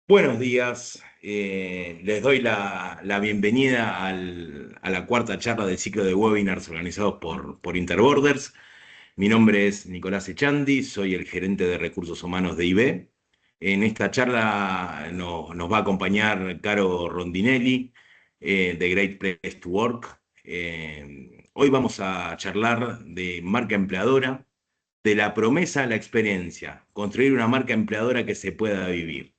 Buenos días, les doy la bienvenida a la cuarta charla del ciclo de webinars organizados por Interborders. Mi nombre es Nicolás Echandi, soy el gerente de recursos humanos de IB. En esta charla nos va a acompañar Caro Rondinelli, de Great Place to Work. Hoy vamos a charlar de marca empleadora, de la promesa a la experiencia, construir una marca empleadora que se pueda vivir.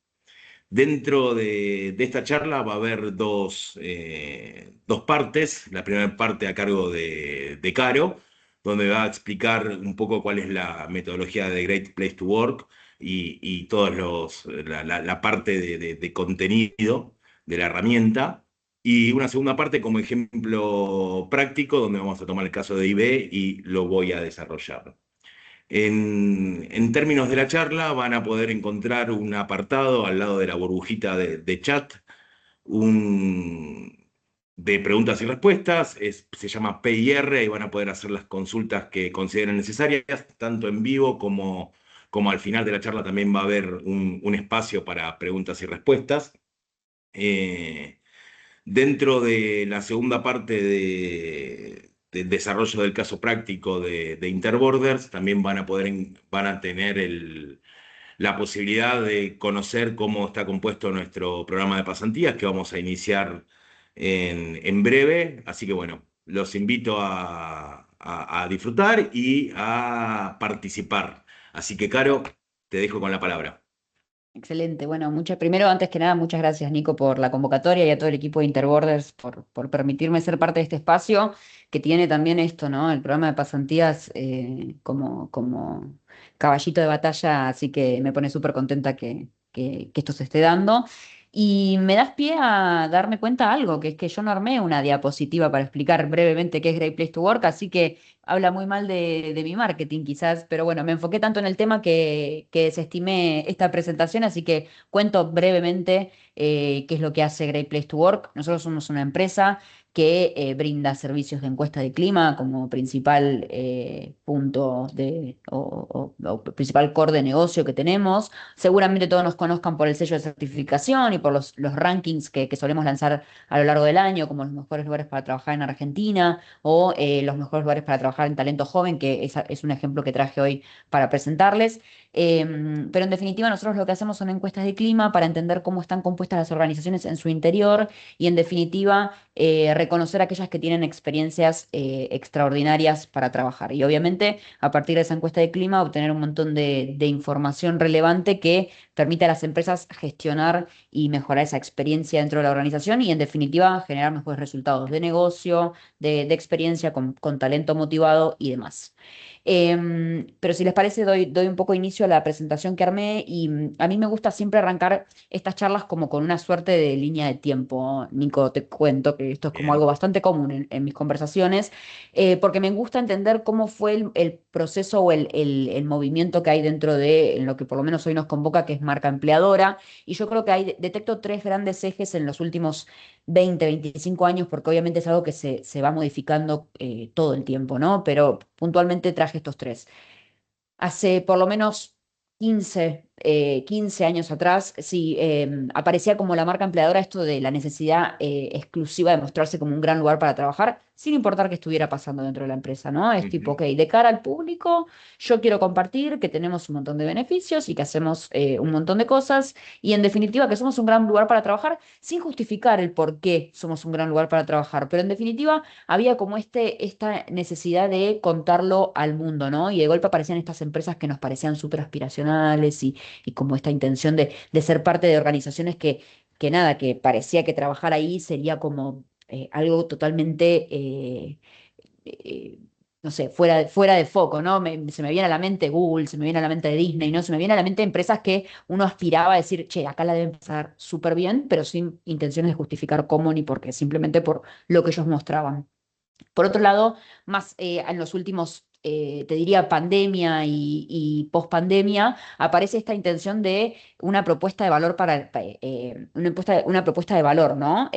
Dentro de esta charla va a haber dos partes. La primera parte a cargo de Caro, donde va a explicar un poco cuál es la metodología de Great Place to Work y todos la parte de contenido de la herramienta. Y una segunda parte como ejemplo práctico, donde vamos a tomar el caso de IB y lo voy a desarrollar. En términos de la charla, van a poder encontrar un apartado al lado de la burbujita de chat, un, de preguntas y respuestas, se llama PIR y van a poder hacer las consultas que consideren necesarias, tanto en vivo como al final de la charla también va a haber un espacio para preguntas y respuestas. Eh, Dentro de la segunda parte del desarrollo del caso práctico de Interborders, también van a tener la posibilidad de conocer cómo está compuesto nuestro programa de pasantías que vamos a iniciar en breve. Así que bueno, los invito a disfrutar y a participar. Así que, Caro, te dejo con la palabra. Excelente. Bueno, primero, antes que nada, muchas gracias, Nico, por la convocatoria y a todo el equipo de Interborders por permitirme ser parte de este espacio que tiene también esto, ¿no? El programa de pasantías como caballito de batalla, así que me pone súper contenta que esto se esté dando. Y me das pie a darme cuenta de algo, que es que yo no armé una diapositiva para explicar brevemente qué es Great Place to Work, así que habla muy mal de mi marketing quizás, pero bueno, me enfoqué tanto en el tema que desestimé esta presentación, así que cuento brevemente qué es lo que hace Great Place to Work. Nosotros somos una empresa que brinda servicios de encuesta de clima como principal punto o principal core de negocio que tenemos. Seguramente todos nos conozcan por el sello de certificación y por los rankings que solemos lanzar a lo largo del año, como los mejores lugares para trabajar en Argentina o los mejores lugares para trabajar en talento joven, que es un ejemplo que traje hoy para presentarles. Pero en definitiva, nosotros lo que hacemos son encuestas de clima para entender cómo están compuestas las organizaciones en su interior y, en definitiva, reconocer aquellas que tienen experiencias extraordinarias para trabajar. Y obviamente, a partir de esa encuesta de clima, obtener un montón de información relevante que permite a las empresas gestionar y mejorar esa experiencia dentro de la organización y, en definitiva, generar mejores resultados de negocio, de experiencia con talento motivado y demás. Pero si les parece, doy un poco inicio a la presentación que armé y a mí me gusta siempre arrancar estas charlas como con una suerte de línea de tiempo. Nico, te cuento que esto es como algo Bien. bastante común en mis conversaciones, porque me gusta entender cómo fue el proceso o el movimiento que hay dentro de en lo que por lo menos hoy nos convoca, que es marca empleadora. Y yo creo que detecto tres grandes ejes en los últimos 20, 25 años, porque obviamente es algo que se va modificando todo el tiempo, ¿no? Pero puntualmente traje estos tres. Hace por lo menos 15 años atrás, sí, aparecía como la marca empleadora esto de la necesidad exclusiva de mostrarse como un gran lugar para trabajar, sin importar qué estuviera pasando dentro de la empresa, ¿no? Es tipo, Ujú. ok, de cara al público, yo quiero compartir que tenemos un montón de beneficios y que hacemos un montón de cosas, y en definitiva que somos un gran lugar para trabajar, sin justificar el por qué somos un gran lugar para trabajar, pero en definitiva había como esta necesidad de contarlo al mundo, ¿no? Y de golpe aparecían estas empresas que nos parecían súper aspiracionales y como esta intención de ser parte de organizaciones que nada, que parecía que trabajar ahí sería como algo totalmente, eh, no sé, fuera de foco, ¿no? Se me viene a la mente Google, se me viene a la mente Disney, ¿no? Se me viene a la mente empresas que uno aspiraba a decir, che, acá la deben pasar súper bien, pero sin intenciones de justificar cómo ni por qué, simplemente por lo que ellos mostraban. Por otro lado, más en los últimos, te diría, pandemia y post-pandemia, aparece esta intención de una propuesta de valor una propuesta de valor, ¿no?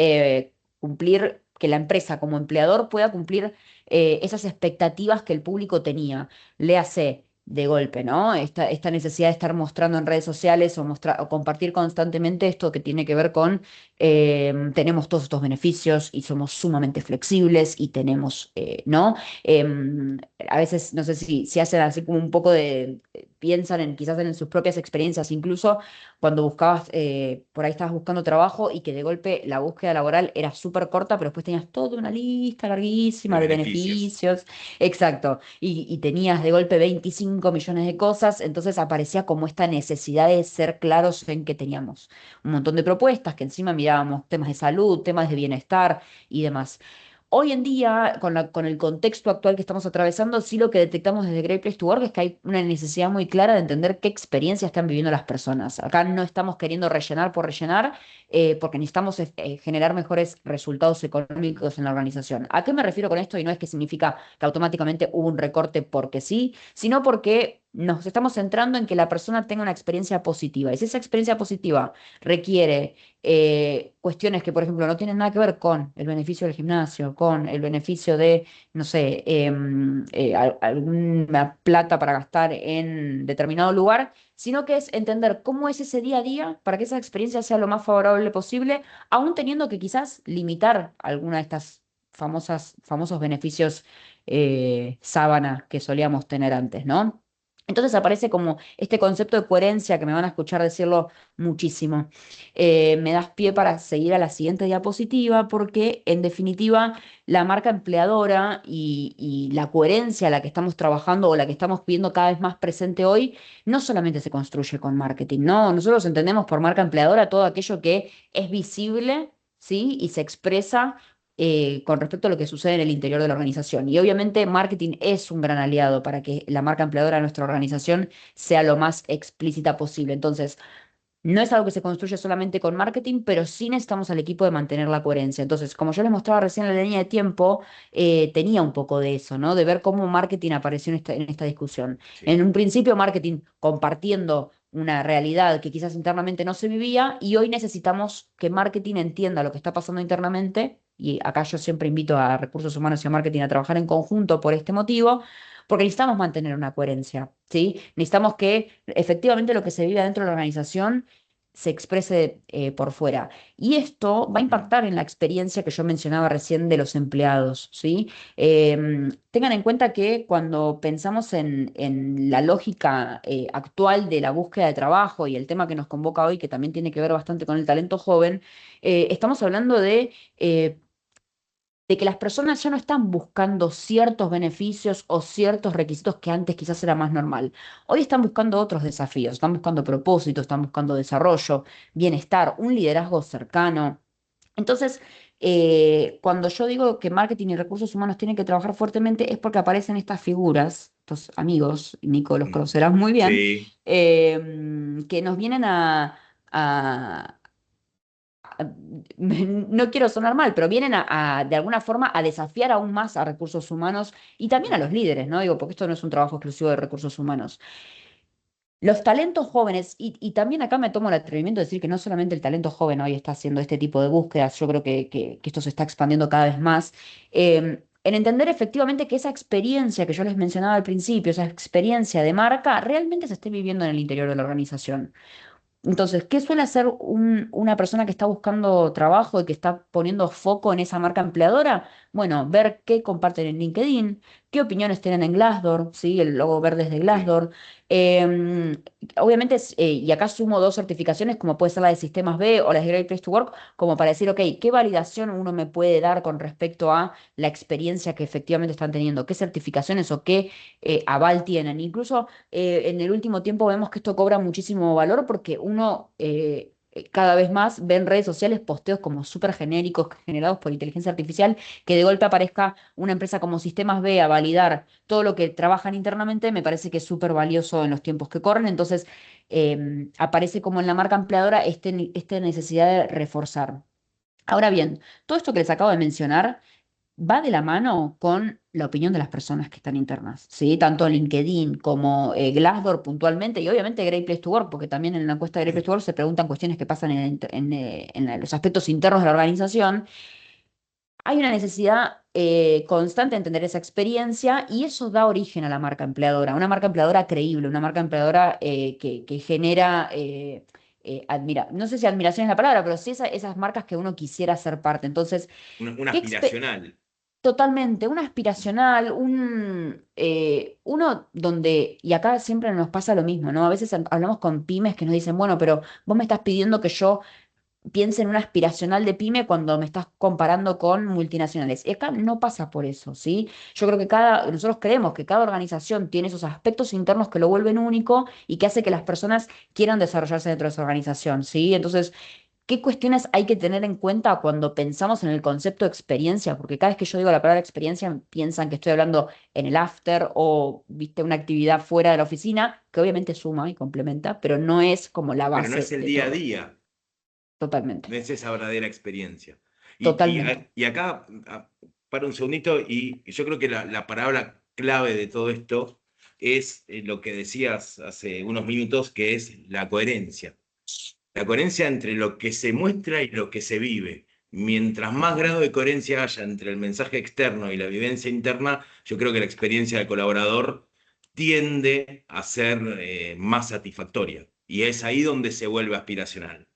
Cumplir, que la empresa como empleador pueda cumplir esas expectativas que el público tenía. Léase. de golpe, ¿no? Esta necesidad de estar mostrando en redes sociales o compartir constantemente esto que tiene que ver con tenemos todos estos beneficios y somos sumamente flexibles y tenemos, ¿no? A veces, no sé si hacen así como un poco piensan en quizás en sus propias experiencias, incluso cuando buscabas, por ahí estabas buscando trabajo y que de golpe la búsqueda laboral era súper corta, pero después tenías toda una lista de larguísima de beneficios. beneficios. Exacto. Y tenías de golpe 25 millones de cosas, entonces aparecía como esta necesidad de ser claros en que teníamos un montón de propuestas, que encima mirábamos temas de salud, temas de bienestar y demás. Hoy en día, con el contexto actual que estamos atravesando, sí lo que detectamos desde Great Place to Work es que hay una necesidad muy clara de entender qué experiencia están viviendo las personas. Acá no estamos queriendo rellenar por rellenar, porque necesitamos generar mejores resultados económicos en la organización. ¿A qué me refiero con esto? Y no es que significa que automáticamente hubo un recorte porque sí, sino porque nos estamos centrando en que la persona tenga una experiencia positiva. Y si esa experiencia positiva requiere cuestiones que, por ejemplo, no tienen nada que ver con el beneficio del gimnasio, con el beneficio de, no sé, alguna plata para gastar en determinado lugar, sino que es entender cómo es ese día a día para que esa experiencia sea lo más favorable posible, aún teniendo que quizás limitar alguna de estas famosos beneficios sábana que solíamos tener antes, ¿no? Entonces aparece como este concepto de coherencia que me van a escuchar decirlo muchísimo. Me das pie para seguir a la siguiente diapositiva porque en definitiva la marca empleadora y la coherencia a la que estamos trabajando o la que estamos viendo cada vez más presente hoy no solamente se construye con marketing, no, nosotros entendemos por marca empleadora todo aquello que es visible, ¿sí? Y se expresa con respecto a lo que sucede en el interior de la organización. Y obviamente marketing es un gran aliado para que la marca empleadora de nuestra organización sea lo más explícita posible. Entonces, no es algo que se construye solamente con marketing, pero sí necesitamos al equipo de mantener la coherencia. Entonces, como yo les mostraba recién en la línea de tiempo, tenía un poco de eso, ¿no? De ver cómo marketing apareció en esta discusión. Sí. En un principio, marketing compartiendo una realidad que quizás internamente no se vivía y hoy necesitamos que marketing entienda lo que está pasando internamente. Y acá yo siempre invito a recursos humanos y a marketing a trabajar en conjunto por este motivo, porque necesitamos mantener una coherencia, ¿sí? Necesitamos que efectivamente lo que se vive dentro de la organización se exprese por fuera. Y esto va a Mm. impactar en la experiencia que yo mencionaba recién de los empleados, ¿sí? Tengan en cuenta que cuando pensamos en la lógica actual de la búsqueda de trabajo y el tema que nos convoca hoy, que también tiene que ver bastante con el talento joven, estamos hablando de que las personas ya no están buscando ciertos beneficios o ciertos requisitos que antes quizás era más normal. Hoy están buscando otros desafíos, están buscando propósitos, están buscando desarrollo, bienestar, un liderazgo cercano. Entonces, cuando yo digo que marketing y recursos humanos tienen que trabajar fuertemente es porque aparecen estas figuras, estos amigos, Nico los Mm. conocerás muy bien, Sí. que nos vienen a, no quiero sonar mal, pero vienen de alguna forma a desafiar aún más a recursos humanos y también a los líderes, ¿no? Digo, porque esto no es un trabajo exclusivo de recursos humanos. Los talentos jóvenes, y también acá me tomo el atrevimiento de decir que no solamente el talento joven hoy está haciendo este tipo de búsquedas, yo creo que esto se está expandiendo cada vez más, en entender efectivamente que esa experiencia que yo les mencionaba al principio, esa experiencia de marca, realmente se esté viviendo en el interior de la organización. Entonces, ¿qué suele hacer una persona que está buscando trabajo y que está poniendo foco en esa marca empleadora? Bueno, ver qué comparten en LinkedIn, qué opiniones tienen en Glassdoor, ¿sí? El logo verde es de Sí. Glassdoor. Eh, Obviamente, y acá sumo dos certificaciones, como puede ser la de Sistemas B o la de Great Place to Work, como para decir, ok, ¿qué validación uno me puede dar con respecto a la experiencia que efectivamente están teniendo? ¿Qué certificaciones o qué aval tienen? Incluso en el último tiempo vemos que esto cobra muchísimo valor porque uno cada vez más ve en redes sociales posteos como súper genéricos generados por inteligencia artificial, que de golpe aparezca una empresa como Sistemas B a validar todo lo que trabajan internamente, me parece que es súper valioso en los tiempos que corren. Entonces, aparece como en la marca empleadora esta necesidad de reforzar. Ahora bien, todo esto que les acabo de mencionar va de la mano con la opinión de las personas que están internas, ¿sí? Tanto LinkedIn como Glassdoor puntualmente, y obviamente Great Place to Work, porque también en la encuesta de Great Place to Work se preguntan cuestiones que pasan en los aspectos internos de la organización. Hay una necesidad constante entender esa experiencia y eso da origen a la marca empleadora, una marca empleadora creíble, una marca empleadora que genera, no sé si admiración es la palabra, pero sí esas marcas que uno quisiera ser parte. Entonces, Un ¿qué aspiracional. totalmente, un aspiracional, uno donde, y acá siempre nos pasa lo mismo, ¿no? A veces hablamos con pymes que nos dicen, bueno, pero vos me estás pidiendo que yo piense en una aspiracional de pyme cuando me estás comparando con multinacionales. Y acá no pasa por eso, ¿sí? Yo creo que nosotros creemos que cada organización tiene esos aspectos internos que lo vuelven único y que hace que las personas quieran desarrollarse dentro de esa organización, ¿sí? Entonces, ¿qué cuestiones hay que tener en cuenta cuando pensamos en el concepto de experiencia? Porque cada vez que yo digo la palabra experiencia, piensan que estoy hablando en el after o, viste, una actividad fuera de la oficina, que obviamente suma y complementa, pero no es como la Pero no es base el de día a todo. día, Totalmente. no es esa verdadera experiencia. Totalmente. Y acá, para un segundito, y yo creo que la palabra clave de todo esto es lo que decías hace unos minutos, que es la coherencia. La coherencia entre lo que se muestra y lo que se vive. Mientras más grado de coherencia haya entre el mensaje externo y la vivencia interna, yo creo que la experiencia del colaborador tiende a ser más satisfactoria. Y es ahí donde se vuelve aspiracional.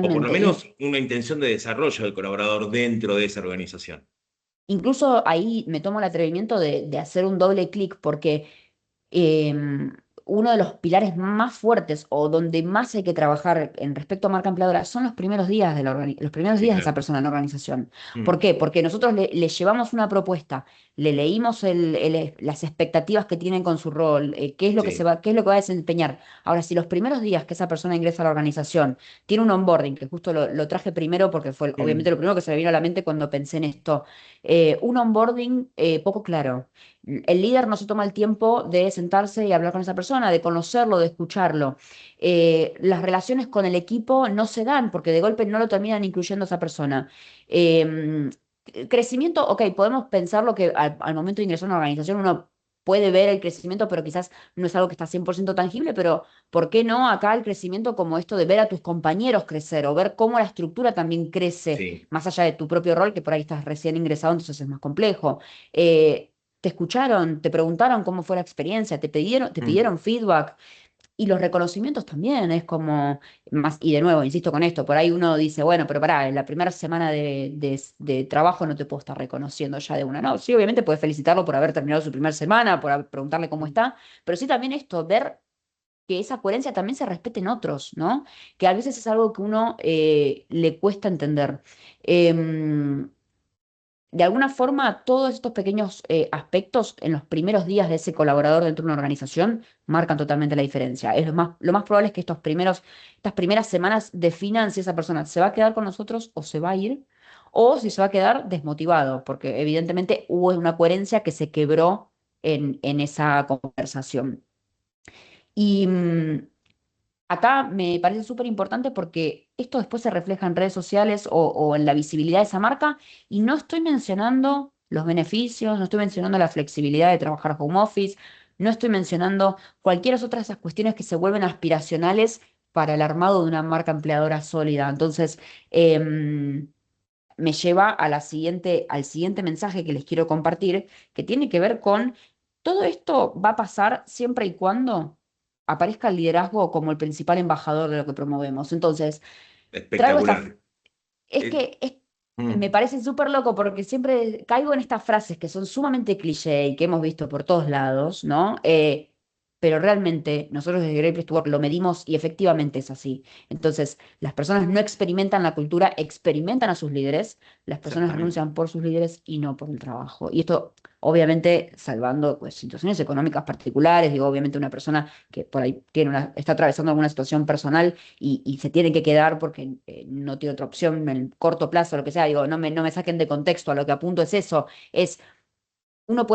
O por lo Totalmente. menos una intención de desarrollo del colaborador dentro de esa organización. Incluso ahí me tomo el atrevimiento de hacer un doble clic porque eh, uno de los pilares más fuertes o donde más hay que trabajar en respecto a marca empleadora son los primeros días los primeros Sí, días de esa claro. persona en la organización. ¿Por Mm, qué? Porque nosotros le llevamos una propuesta, le leímos las expectativas que tienen con su rol, sí. qué es lo que va a desempeñar. Ahora, si los primeros días que esa persona ingresa a la organización tiene un onboarding, que justo lo traje primero porque fue obviamente Mm, lo primero que se me vino a la mente cuando pensé en esto, un onboarding poco claro. El líder no se toma el tiempo de sentarse y hablar con esa persona, de conocerlo, de escucharlo. Las relaciones con el equipo no se dan porque de golpe no lo terminan incluyendo a esa persona. Eh, Crecimiento, ok, podemos pensarlo que al momento de ingresar a una organización uno puede ver el crecimiento, pero quizás no es algo que está 100% tangible, pero ¿por qué no acá el crecimiento como esto de ver a tus compañeros crecer o ver cómo la estructura también crece sí. más allá de tu propio rol, que por ahí estás recién ingresado, entonces es más complejo? Te escucharon, te preguntaron cómo fue la experiencia, te Mm, pidieron feedback y los reconocimientos también es como más, y de nuevo, insisto con esto, por ahí uno dice, bueno, pero pará, en la primera semana de trabajo no te puedo estar reconociendo ya de una, no, sí, obviamente puedes felicitarlo por haber terminado su primera semana, preguntarle cómo está, pero sí también esto, ver que esa coherencia también se respete en otros, ¿no? Que a veces es algo que uno le cuesta entender. Em, de alguna forma, todos estos pequeños aspectos en los primeros días de ese colaborador dentro de una organización marcan totalmente la diferencia. Lo más probable es que estas primeras semanas definan si esa persona se va a quedar con nosotros o se va a ir, o si se va a quedar desmotivado, porque evidentemente hubo una coherencia que se quebró en esa conversación. Y acá me parece súper importante porque esto después se refleja en redes sociales o en la visibilidad de esa marca y no estoy mencionando los beneficios, no estoy mencionando la flexibilidad de trabajar home office, no estoy mencionando cualquier otra de esas cuestiones que se vuelven aspiracionales para el armado de una marca empleadora sólida. Entonces, me lleva al siguiente mensaje que les quiero compartir, que tiene que ver con todo esto va a pasar siempre y cuando aparezca el liderazgo como el principal embajador de lo que promovemos. Entonces, traigo esta, espectacular. es Eh, que me mm, parece súper loco porque siempre caigo en estas frases que son sumamente cliché y que hemos visto por todos lados, ¿no? Pero realmente nosotros desde Great Place to Work lo medimos y efectivamente es así. Entonces, las personas no experimentan la cultura, experimentan a sus líderes, las personas exactamente. renuncian por sus líderes y no por el trabajo. Y esto, obviamente, salvando pues, situaciones económicas particulares, digo, obviamente una persona que por ahí está atravesando alguna situación personal y se tienen que quedar porque no tiene otra opción en el corto plazo, lo que sea, digo, no me saquen de contexto, a lo que apunto es eso, es uno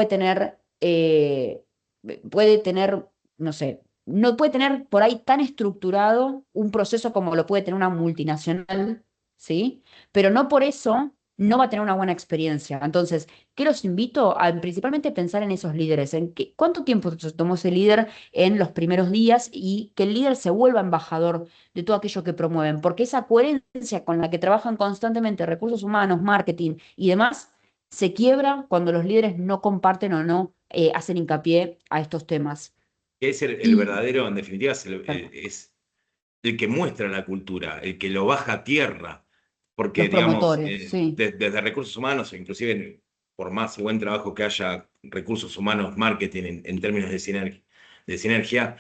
puede tener, no sé, no puede tener por ahí tan estructurado un proceso como lo puede tener una multinacional, ¿sí? Pero no por eso no va a tener una buena experiencia. Entonces, ¿qué los invito a principalmente pensar en esos líderes? Cuánto tiempo se tomó ese líder en los primeros días y que el líder se vuelva embajador de todo aquello que promueven, porque esa coherencia con la que trabajan constantemente recursos humanos, marketing y demás se quiebra cuando los líderes no comparten o no hacen hincapié a estos temas. Que es el Y verdadero, en definitiva, tal cual. es el que muestra la cultura, el que lo baja a tierra, porque, Los digamos, promotores, sí, desde recursos humanos, inclusive por más buen trabajo que haya recursos humanos, marketing en términos de sinergia,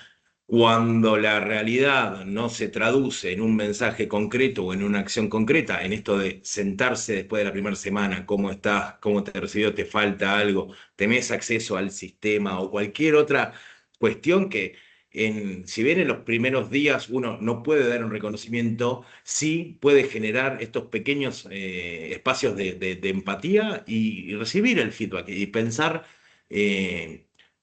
cuando la realidad no se traduce en un mensaje concreto o en una acción concreta, en esto de sentarse después de la primera semana, cómo estás, cómo te recibió, te falta algo, tenés acceso al sistema o cualquier otra cuestión que si bien en los primeros días uno no puede dar un reconocimiento, sí puede generar estos pequeños espacios de empatía y recibir el feedback y pensar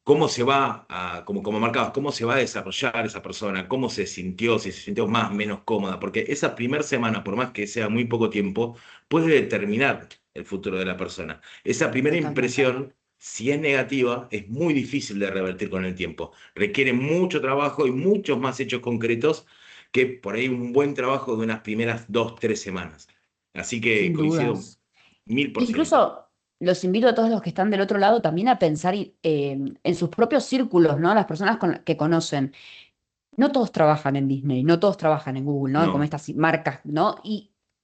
cómo se va a, como marcabas, cómo se va a desarrollar esa persona, cómo se sintió, si se sintió más, menos cómoda, porque esa primera semana, por más que sea muy poco tiempo, puede determinar el futuro de la persona. Esa primera totalmente. impresión, si es negativa, es muy difícil de revertir con el tiempo. Requiere mucho trabajo y muchos más hechos concretos que por ahí un buen trabajo de unas primeras 2, 3 semanas. Así que Sin coincido dudas. 1000%. Incluso los invito a todos los que están del otro lado también a pensar en sus propios círculos, ¿no? Las personas que conocen. No todos trabajan en Disney, no todos trabajan en Google, ¿no? Como No. estas marcas, ¿no?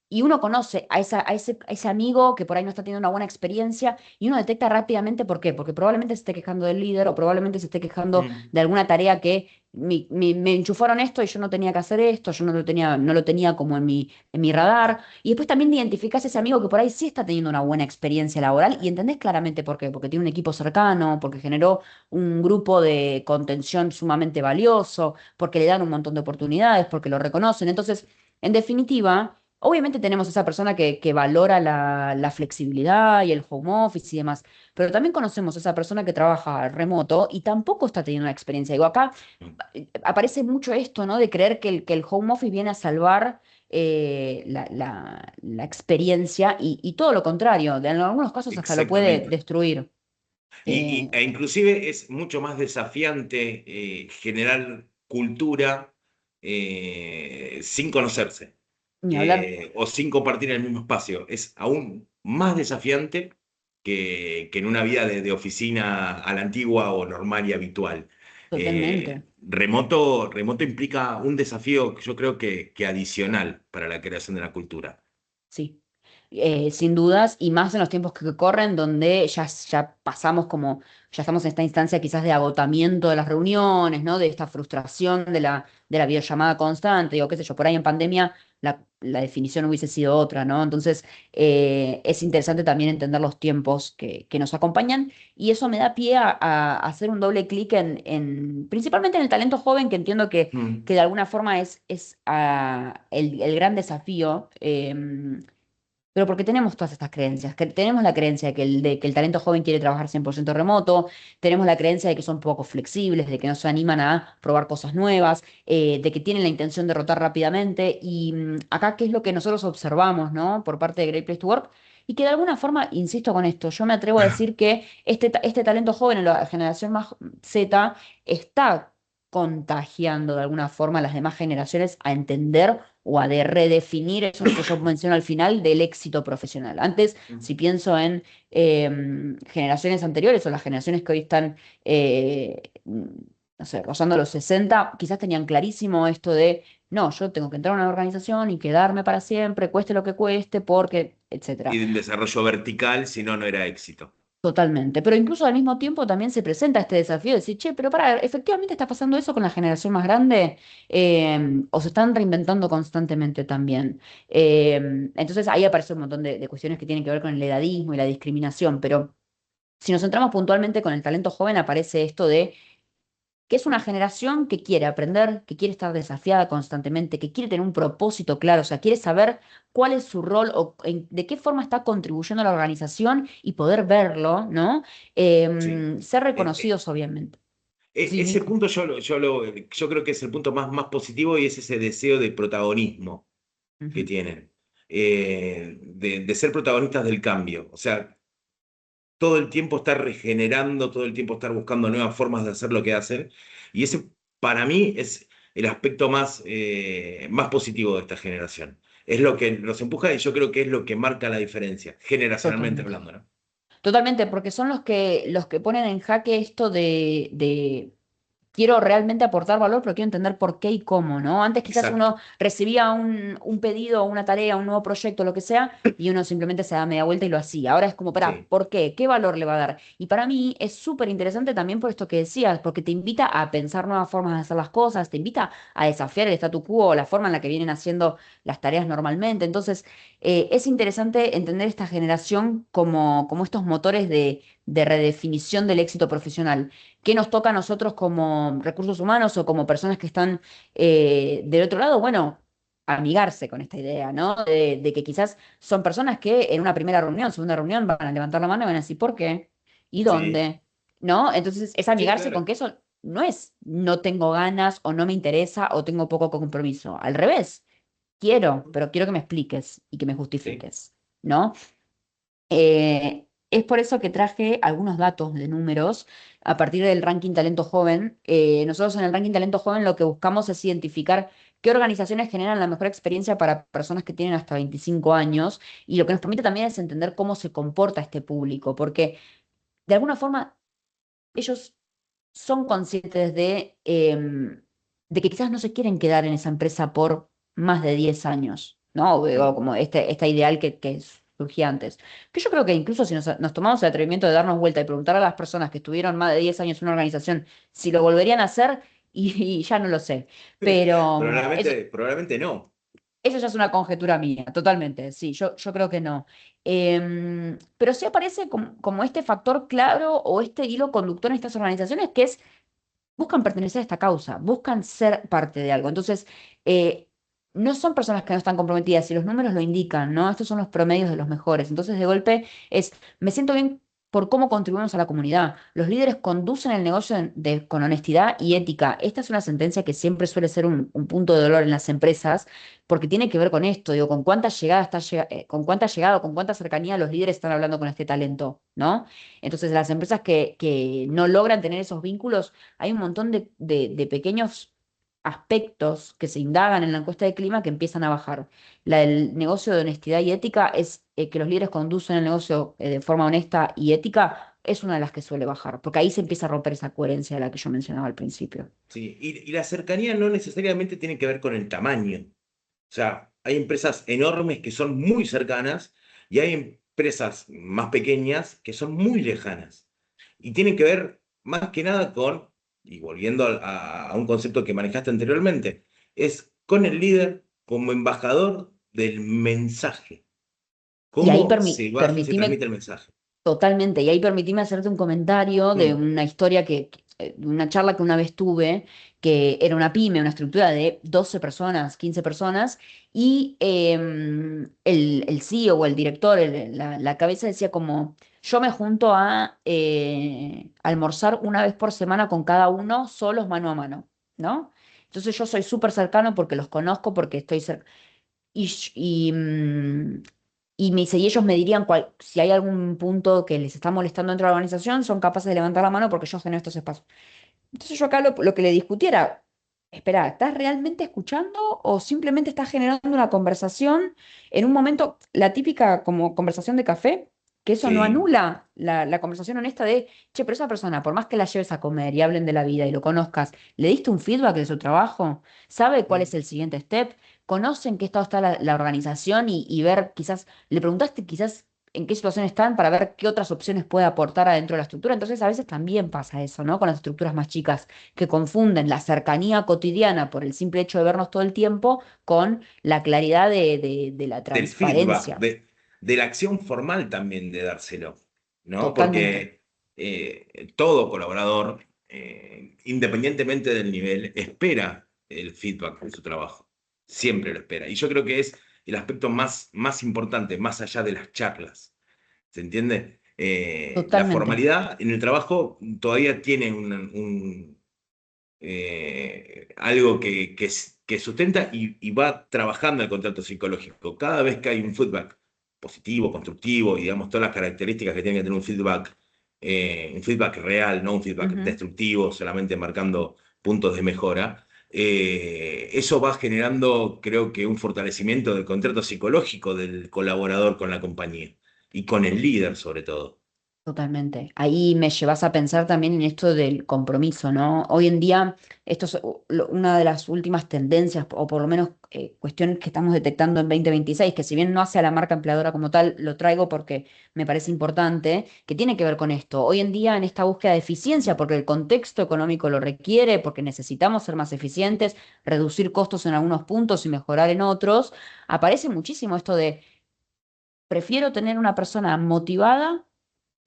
Y uno conoce a ese amigo que por ahí no está teniendo una buena experiencia y uno detecta rápidamente por qué, porque probablemente se esté quejando del líder o probablemente se esté quejando Mm. de alguna tarea que me enchufaron esto y yo no tenía que hacer esto, yo no lo tenía como en mi radar. Y después también identificás ese amigo que por ahí sí está teniendo una buena experiencia laboral y entendés claramente por qué, porque tiene un equipo cercano, porque generó un grupo de contención sumamente valioso porque le dan un montón de oportunidades, porque lo reconocen. Entonces, en definitiva, obviamente tenemos esa persona que valora la flexibilidad y el home office y demás, pero también conocemos esa persona que trabaja remoto y tampoco está teniendo una experiencia. Digo, acá aparece mucho esto, ¿no? De creer que el home office viene a salvar la experiencia y todo lo contrario, en algunos casos hasta lo puede Exactamente. destruir. E inclusive es mucho más desafiante generar cultura sin conocerse Ni hablar. o sin compartir el mismo espacio. Es aún más desafiante que en una vida de oficina a la antigua o normal y habitual. Totalmente. Remoto implica un desafío, yo creo que adicional para la creación de la cultura. Sí, sin dudas, y más en los tiempos que corren, donde ya pasamos como, ya estamos en esta instancia quizás de agotamiento de las reuniones, ¿no? De esta frustración de la videollamada constante, o qué sé yo, por ahí en pandemia la definición hubiese sido otra, ¿no? Entonces, es interesante también entender los tiempos que nos acompañan, y eso me da pie a hacer un doble clic principalmente en el talento joven, que entiendo que Mm. de alguna forma es el gran desafío. Pero porque tenemos todas estas creencias, que tenemos la creencia de que el talento joven quiere trabajar 100% remoto, tenemos la creencia de que son poco flexibles, de que no se animan a probar cosas nuevas, de que tienen la intención de rotar rápidamente. Y acá, ¿qué es lo que nosotros observamos, ¿no? Por parte de Great Place to Work? Y que de alguna forma, insisto con esto, yo me atrevo a decir que este talento joven en la generación más Z está contagiando de alguna forma a las demás generaciones a entender o a de redefinir eso que yo menciono al final del éxito profesional. Antes, si pienso en generaciones anteriores o las generaciones que hoy están, no sé, rozando los 60, quizás tenían clarísimo esto de, no, yo tengo que entrar a una organización y quedarme para siempre, cueste lo que cueste, porque, etcétera. Y de un desarrollo vertical, si no, no era éxito. Totalmente, pero incluso al mismo tiempo también se presenta este desafío de decir, che, pero para, ¿efectivamente está pasando eso con la generación más grande? ¿O se están reinventando constantemente también? Entonces ahí aparece un montón de cuestiones que tienen que ver con el edadismo y la discriminación, pero si nos centramos puntualmente con el talento joven, aparece esto de que es una generación que quiere aprender, que quiere estar desafiada constantemente, que quiere tener un propósito claro, o sea, quiere saber cuál es su rol o de qué forma está contribuyendo a la organización y poder verlo, ¿no? Sí. Ser Eh, eh, reconocidos, obviamente. Sí, Ese Nico. punto yo creo que es el punto más positivo y es ese deseo de protagonismo que Ujú. tienen, de ser protagonistas del cambio. O sea, todo el tiempo estar regenerando, todo el tiempo estar buscando nuevas formas de hacer lo que hacen. Y ese para mí es el aspecto más positivo de esta generación. Es lo que nos empuja y yo creo que es lo que marca la diferencia, generacionalmente Totalmente. hablando, ¿no? Totalmente, porque son los que ponen en jaque esto quiero realmente aportar valor, pero quiero entender por qué y cómo, ¿no? Antes quizás Exacto. uno recibía un pedido, una tarea, un nuevo proyecto, lo que sea, y uno simplemente se da media vuelta y lo hacía. Ahora es como, para, Sí, ¿por qué? ¿Qué valor le va a dar? Y para mí es súper interesante también por esto que decías, porque te invita a pensar nuevas formas de hacer las cosas, te invita a desafiar el statu quo, la forma en la que vienen haciendo las tareas normalmente. Entonces, es interesante entender esta generación como estos motores de redefinición del éxito profesional. ¿Qué nos toca a nosotros como recursos humanos o como personas que están del otro lado? Bueno, amigarse con esta idea, ¿no? De que quizás son personas que en una primera reunión, segunda reunión, van a levantar la mano y van a decir, ¿por qué? ¿Y sí, dónde? ¿No? Entonces es sí, amigarse con claro. que eso no es no tengo ganas o no me interesa o tengo poco compromiso. Al revés, quiero, pero quiero que me expliques y que me Sí, justifiques, ¿no? Es por eso que traje algunos datos de números a partir del ranking Talento Joven. Nosotros en el ranking Talento Joven lo que buscamos es identificar qué organizaciones generan la mejor experiencia para personas que tienen hasta 25 años y lo que nos permite también es entender cómo se comporta este público, porque de alguna forma ellos son conscientes de que quizás no se quieren quedar en esa empresa por más de 10 años, ¿no? O mm, como esta ideal que surgía antes. Que yo creo que incluso si nos tomamos el atrevimiento de darnos vuelta y preguntar a las personas que estuvieron más de 10 años en una organización si lo volverían a hacer, y ya no lo sé. Pero probablemente no. eso ya es una conjetura mía, totalmente, sí, yo creo que no. Pero sí aparece como este factor claro o este hilo conductor en estas organizaciones que es buscan pertenecer a esta causa, buscan ser parte de algo. Entonces, eh, no son personas que no están comprometidas, y los números lo indican, ¿no? Estos son los promedios de los mejores. Entonces, de golpe, me siento bien por cómo contribuimos a la comunidad. Los líderes conducen el negocio con honestidad y ética. Esta es una sentencia que siempre suele ser un punto de dolor en las empresas, porque tiene que ver con esto, digo, con cuánta llegada con cuánta llegada, con cuánta cercanía los líderes están hablando con este talento, ¿no? Entonces, las empresas que no logran tener esos vínculos, hay un montón de pequeños aspectos que se indagan en la encuesta de clima que empiezan a bajar. La del negocio de honestidad y ética es que los líderes conducen el negocio de forma honesta y ética, es una de las que suele bajar, porque ahí se empieza a romper esa coherencia de la que yo mencionaba al principio. Sí, y la cercanía no necesariamente tiene que ver con el tamaño. O sea, hay empresas enormes que son muy cercanas y hay empresas más pequeñas que son muy lejanas. Y tienen que ver más que nada con, y volviendo a un concepto que manejaste anteriormente, es con el líder como embajador del mensaje. Y ahí ¿Cómo se baja y se permitime transmite el mensaje? totalmente. Y ahí permitime hacerte un comentario de Mm, una historia de una charla que una vez tuve, que era una pyme, una estructura de 12 personas, 15 personas, y el CEO o el director, la cabeza decía como, yo me junto a almorzar una vez por semana con cada uno, solos mano a mano, ¿no? Entonces yo soy súper cercano porque los conozco, porque estoy cerca. Y me dice, y ellos me dirían si hay algún punto que les está molestando dentro de la organización, son capaces de levantar la mano porque yo genero estos espacios. Entonces yo acá lo que le discutiera, espera, ¿estás realmente escuchando o simplemente estás generando una conversación en un momento, la típica como conversación de café, que eso no sí. anula la conversación honesta de, che, pero esa persona, por más que la lleves a comer y hablen de la vida y lo conozcas, ¿le diste un feedback de su trabajo? ¿Sabe cuál es Mm. el siguiente step? ¿Conocen qué estado está la organización y ver quizás, le preguntaste quizás en qué situación están para ver qué otras opciones puede aportar adentro de la estructura? Entonces a veces también pasa eso, ¿no? Con las estructuras más chicas, que confunden la cercanía cotidiana por el simple hecho de vernos todo el tiempo con la claridad de la Del feedback, transparencia. de la acción formal también de dárselo, ¿no? Totalmente. Porque todo colaborador, independientemente del nivel, espera el feedback de su trabajo. Siempre lo espera. Y yo creo que es el aspecto más importante, más allá de las charlas. ¿Se entiende? La Totalmente. formalidad en el trabajo todavía tiene algo que sustenta y va trabajando el contrato psicológico. Cada vez que hay un feedback positivo, constructivo y digamos todas las características que tiene que tener un feedback real, no un feedback Ujú. destructivo, solamente marcando puntos de mejora, eso va generando, creo que, un fortalecimiento del contrato psicológico del colaborador con la compañía y con el líder sobre todo. Totalmente. Ahí me llevas a pensar también en esto del compromiso, ¿no? Hoy en día, esto es una de las últimas tendencias, o por lo menos cuestiones que estamos detectando en 2026, que si bien no hace a la marca empleadora como tal, lo traigo porque me parece importante, que tiene que ver con esto. Hoy en día, en esta búsqueda de eficiencia, porque el contexto económico lo requiere, porque necesitamos ser más eficientes, reducir costos en algunos puntos y mejorar en otros, aparece muchísimo esto de prefiero tener una persona motivada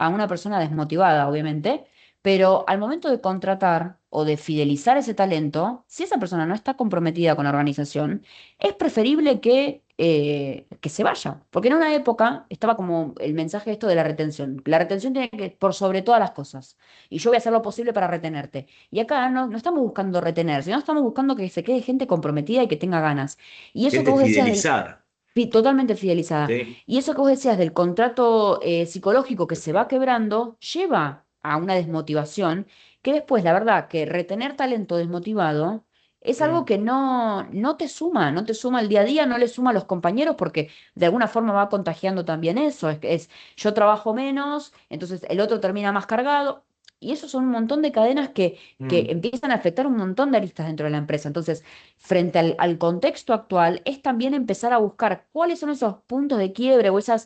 a una persona desmotivada, obviamente, pero al momento de contratar o de fidelizar ese talento, si esa persona no está comprometida con la organización, es preferible que se vaya, porque en una época estaba como el mensaje esto de la retención. La retención tiene que por sobre todas las cosas, y yo voy a hacer lo posible para retenerte. Y acá no estamos buscando retener, sino estamos buscando que se quede gente comprometida y que tenga ganas. Y eso que Gente vos decías del fidelizada, totalmente fidelizada. ¿sí? Y eso que vos decías del contrato psicológico que se va quebrando, lleva a una desmotivación que después, la verdad, que retener talento desmotivado es algo Mm, que no te suma, no te suma el día a día, no le suma a los compañeros porque de alguna forma va contagiando también eso. Es yo trabajo menos, entonces el otro termina más cargado. Y eso son un montón de cadenas que mm. empiezan a afectar un montón de aristas dentro de la empresa. Entonces, frente al contexto actual, es también empezar a buscar cuáles son esos puntos de quiebre o esos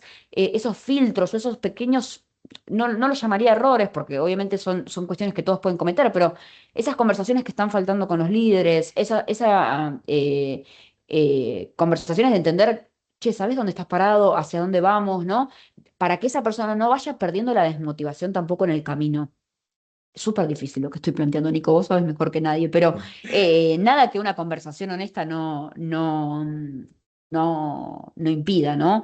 filtros o esos pequeños, no los llamaría errores, porque obviamente son cuestiones que todos pueden cometer, pero esas conversaciones que están faltando con los líderes, conversaciones de entender, che, ¿sabes dónde estás parado? ¿Hacia dónde vamos? ¿No? Para que esa persona no vaya perdiendo la desmotivación tampoco en el camino. Súper difícil lo que estoy planteando, Nico, vos sabes mejor que nadie, pero nada que una conversación honesta no impida, ¿no?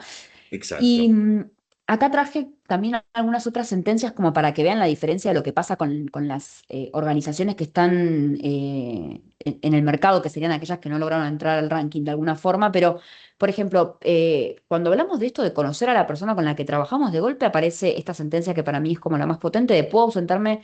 Y Exacto. acá traje también algunas otras sentencias como para que vean la diferencia de lo que pasa con las organizaciones que están en el mercado, que serían aquellas que no lograron entrar al ranking de alguna forma, pero, por ejemplo, cuando hablamos de esto de conocer a la persona con la que trabajamos, de golpe aparece esta sentencia que para mí es como la más potente de puedo ausentarme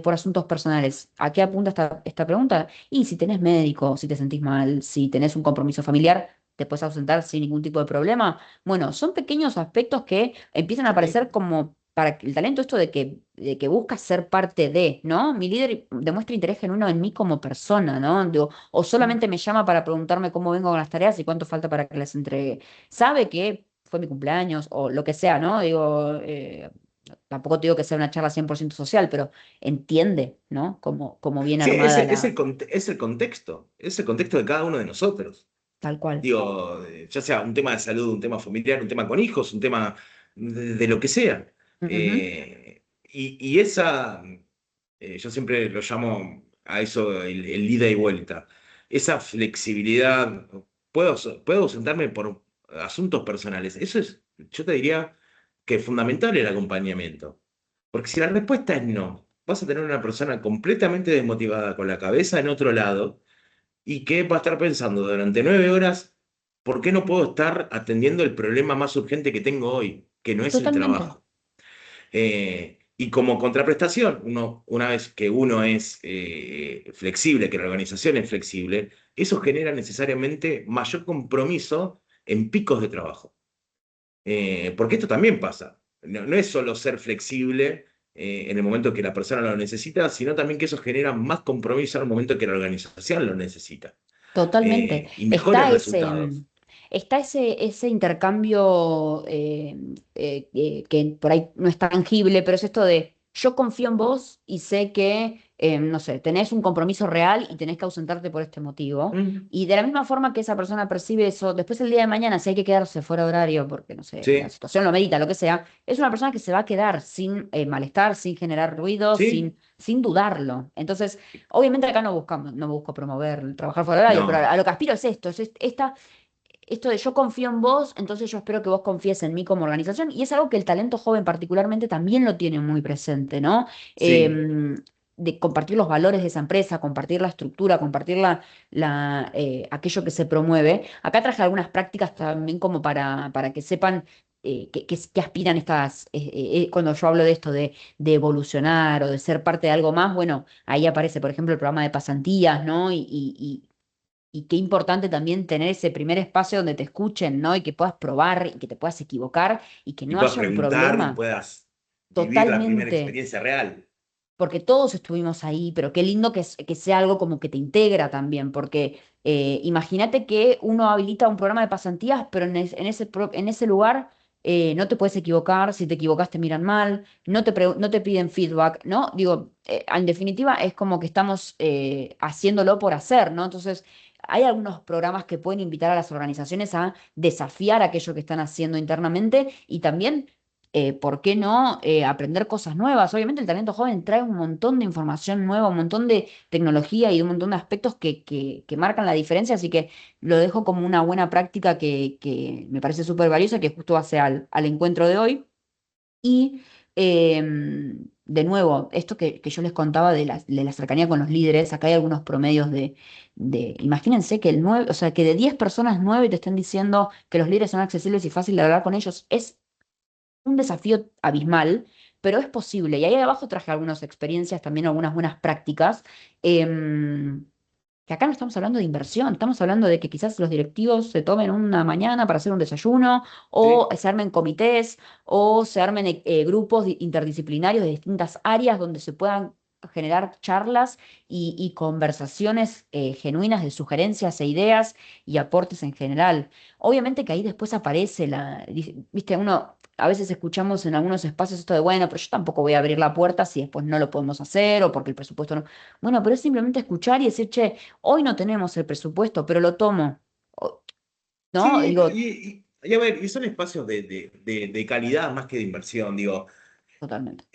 por asuntos personales. ¿A qué apunta esta pregunta? Y si tenés médico, si te sentís mal, si tenés un compromiso familiar, te puedes ausentar sin ningún tipo de problema. Bueno, son pequeños aspectos que empiezan a Sí. aparecer como para el talento esto de que busca ser parte de, ¿no? Mi líder demuestra interés genuino en mí como persona, ¿no? Digo, o Mm. solamente me llama para preguntarme cómo vengo con las tareas y cuánto falta para que las entregue. Sabe que fue mi cumpleaños o lo que sea, ¿no? Digo, tampoco te digo que sea una charla 100% social, pero entiende, ¿no? Cómo viene Sí, armada la. es el contexto de cada uno de nosotros. Tal cual. Digo, ya sea un tema de salud, un tema familiar, un tema con hijos, un tema de lo que sea. Ujú. Y esa, yo siempre lo llamo a eso el ida y vuelta. Esa flexibilidad, puedo ausentarme por asuntos personales. Eso es, yo te diría que es fundamental el acompañamiento. Porque si la respuesta es no, vas a tener una persona completamente desmotivada con la cabeza en otro lado y que va a estar pensando durante 9 horas, ¿por qué no puedo estar atendiendo el problema más urgente que tengo hoy, que no es el Totalmente. trabajo? Y como contraprestación, una vez que uno es flexible, que la organización es flexible, eso genera necesariamente mayor compromiso en picos de trabajo. Porque esto también pasa. No es solo ser flexible en el momento que la persona lo necesita, sino también que eso genera más compromiso en el momento que la organización lo necesita. Totalmente. Y mejores resultados. Está ese intercambio que por ahí no es tangible, pero es esto de yo confío en vos y sé que, no sé, tenés un compromiso real y tenés que ausentarte por este motivo. Mm, Y de la misma forma que esa persona percibe eso, después el día de mañana, si hay que quedarse fuera de horario, porque, no sé, la sí, situación lo medita, lo que sea, es una persona que se va a quedar sin malestar, sin generar ruido, sí, sin dudarlo. Entonces, obviamente acá no busco promover el trabajar fuera de horario, pero no, a lo que aspiro es esto, esto de yo confío en vos, entonces yo espero que vos confíes en mí como organización, y es algo que el talento joven particularmente también lo tiene muy presente, ¿no? sí. De compartir los valores de esa empresa, compartir la estructura, compartir aquello que se promueve. Acá traje algunas prácticas también como para que sepan que aspiran cuando yo hablo de esto de evolucionar o de ser parte de algo más, bueno, ahí aparece, por ejemplo, el programa de pasantías, ¿no? Y qué importante también tener ese primer espacio donde te escuchen, ¿no? Y que puedas probar y que te puedas equivocar y que Y no puedas haya un preguntar y problema. puedas vivir la primera totalmente. experiencia real. Porque todos estuvimos ahí, pero qué lindo que sea algo como que te integra también, porque imagínate que uno habilita un programa de pasantías, pero en ese lugar no te puedes equivocar, si te equivocas te miran mal, no te piden feedback, ¿no? Digo, en definitiva es como que estamos haciéndolo por hacer, ¿no? Entonces, hay algunos programas que pueden invitar a las organizaciones a desafiar aquello que están haciendo internamente y también ¿por qué no aprender cosas nuevas? Obviamente el talento joven trae un montón de información nueva, un montón de tecnología y un montón de aspectos que marcan la diferencia, así que lo dejo como una buena práctica que me parece súper valiosa, que justo hace al encuentro de hoy. Y de nuevo, esto que yo les contaba de la cercanía con los líderes, acá hay algunos promedios imagínense que o sea, que de 10 personas, 9 te estén diciendo que los líderes son accesibles y fácil de hablar con ellos, es un desafío abismal, pero es posible. Y ahí abajo traje algunas experiencias, también algunas buenas prácticas. em, que acá no estamos hablando de inversión, estamos hablando de que quizás los directivos se tomen una mañana para hacer un desayuno, o Sí, se armen comités, o se armen grupos interdisciplinarios de distintas áreas donde se puedan generar charlas y conversaciones genuinas de sugerencias e ideas y aportes en general. Obviamente que ahí después aparece viste, uno, a veces escuchamos en algunos espacios esto de, bueno, pero yo tampoco voy a abrir la puerta si después no lo podemos hacer o porque el presupuesto no. Bueno, pero es simplemente escuchar y decir, che, hoy no tenemos el presupuesto, pero lo tomo. ¿No? sí, Digo, y a ver, y son espacios de calidad más que de inversión, digo, totalmente.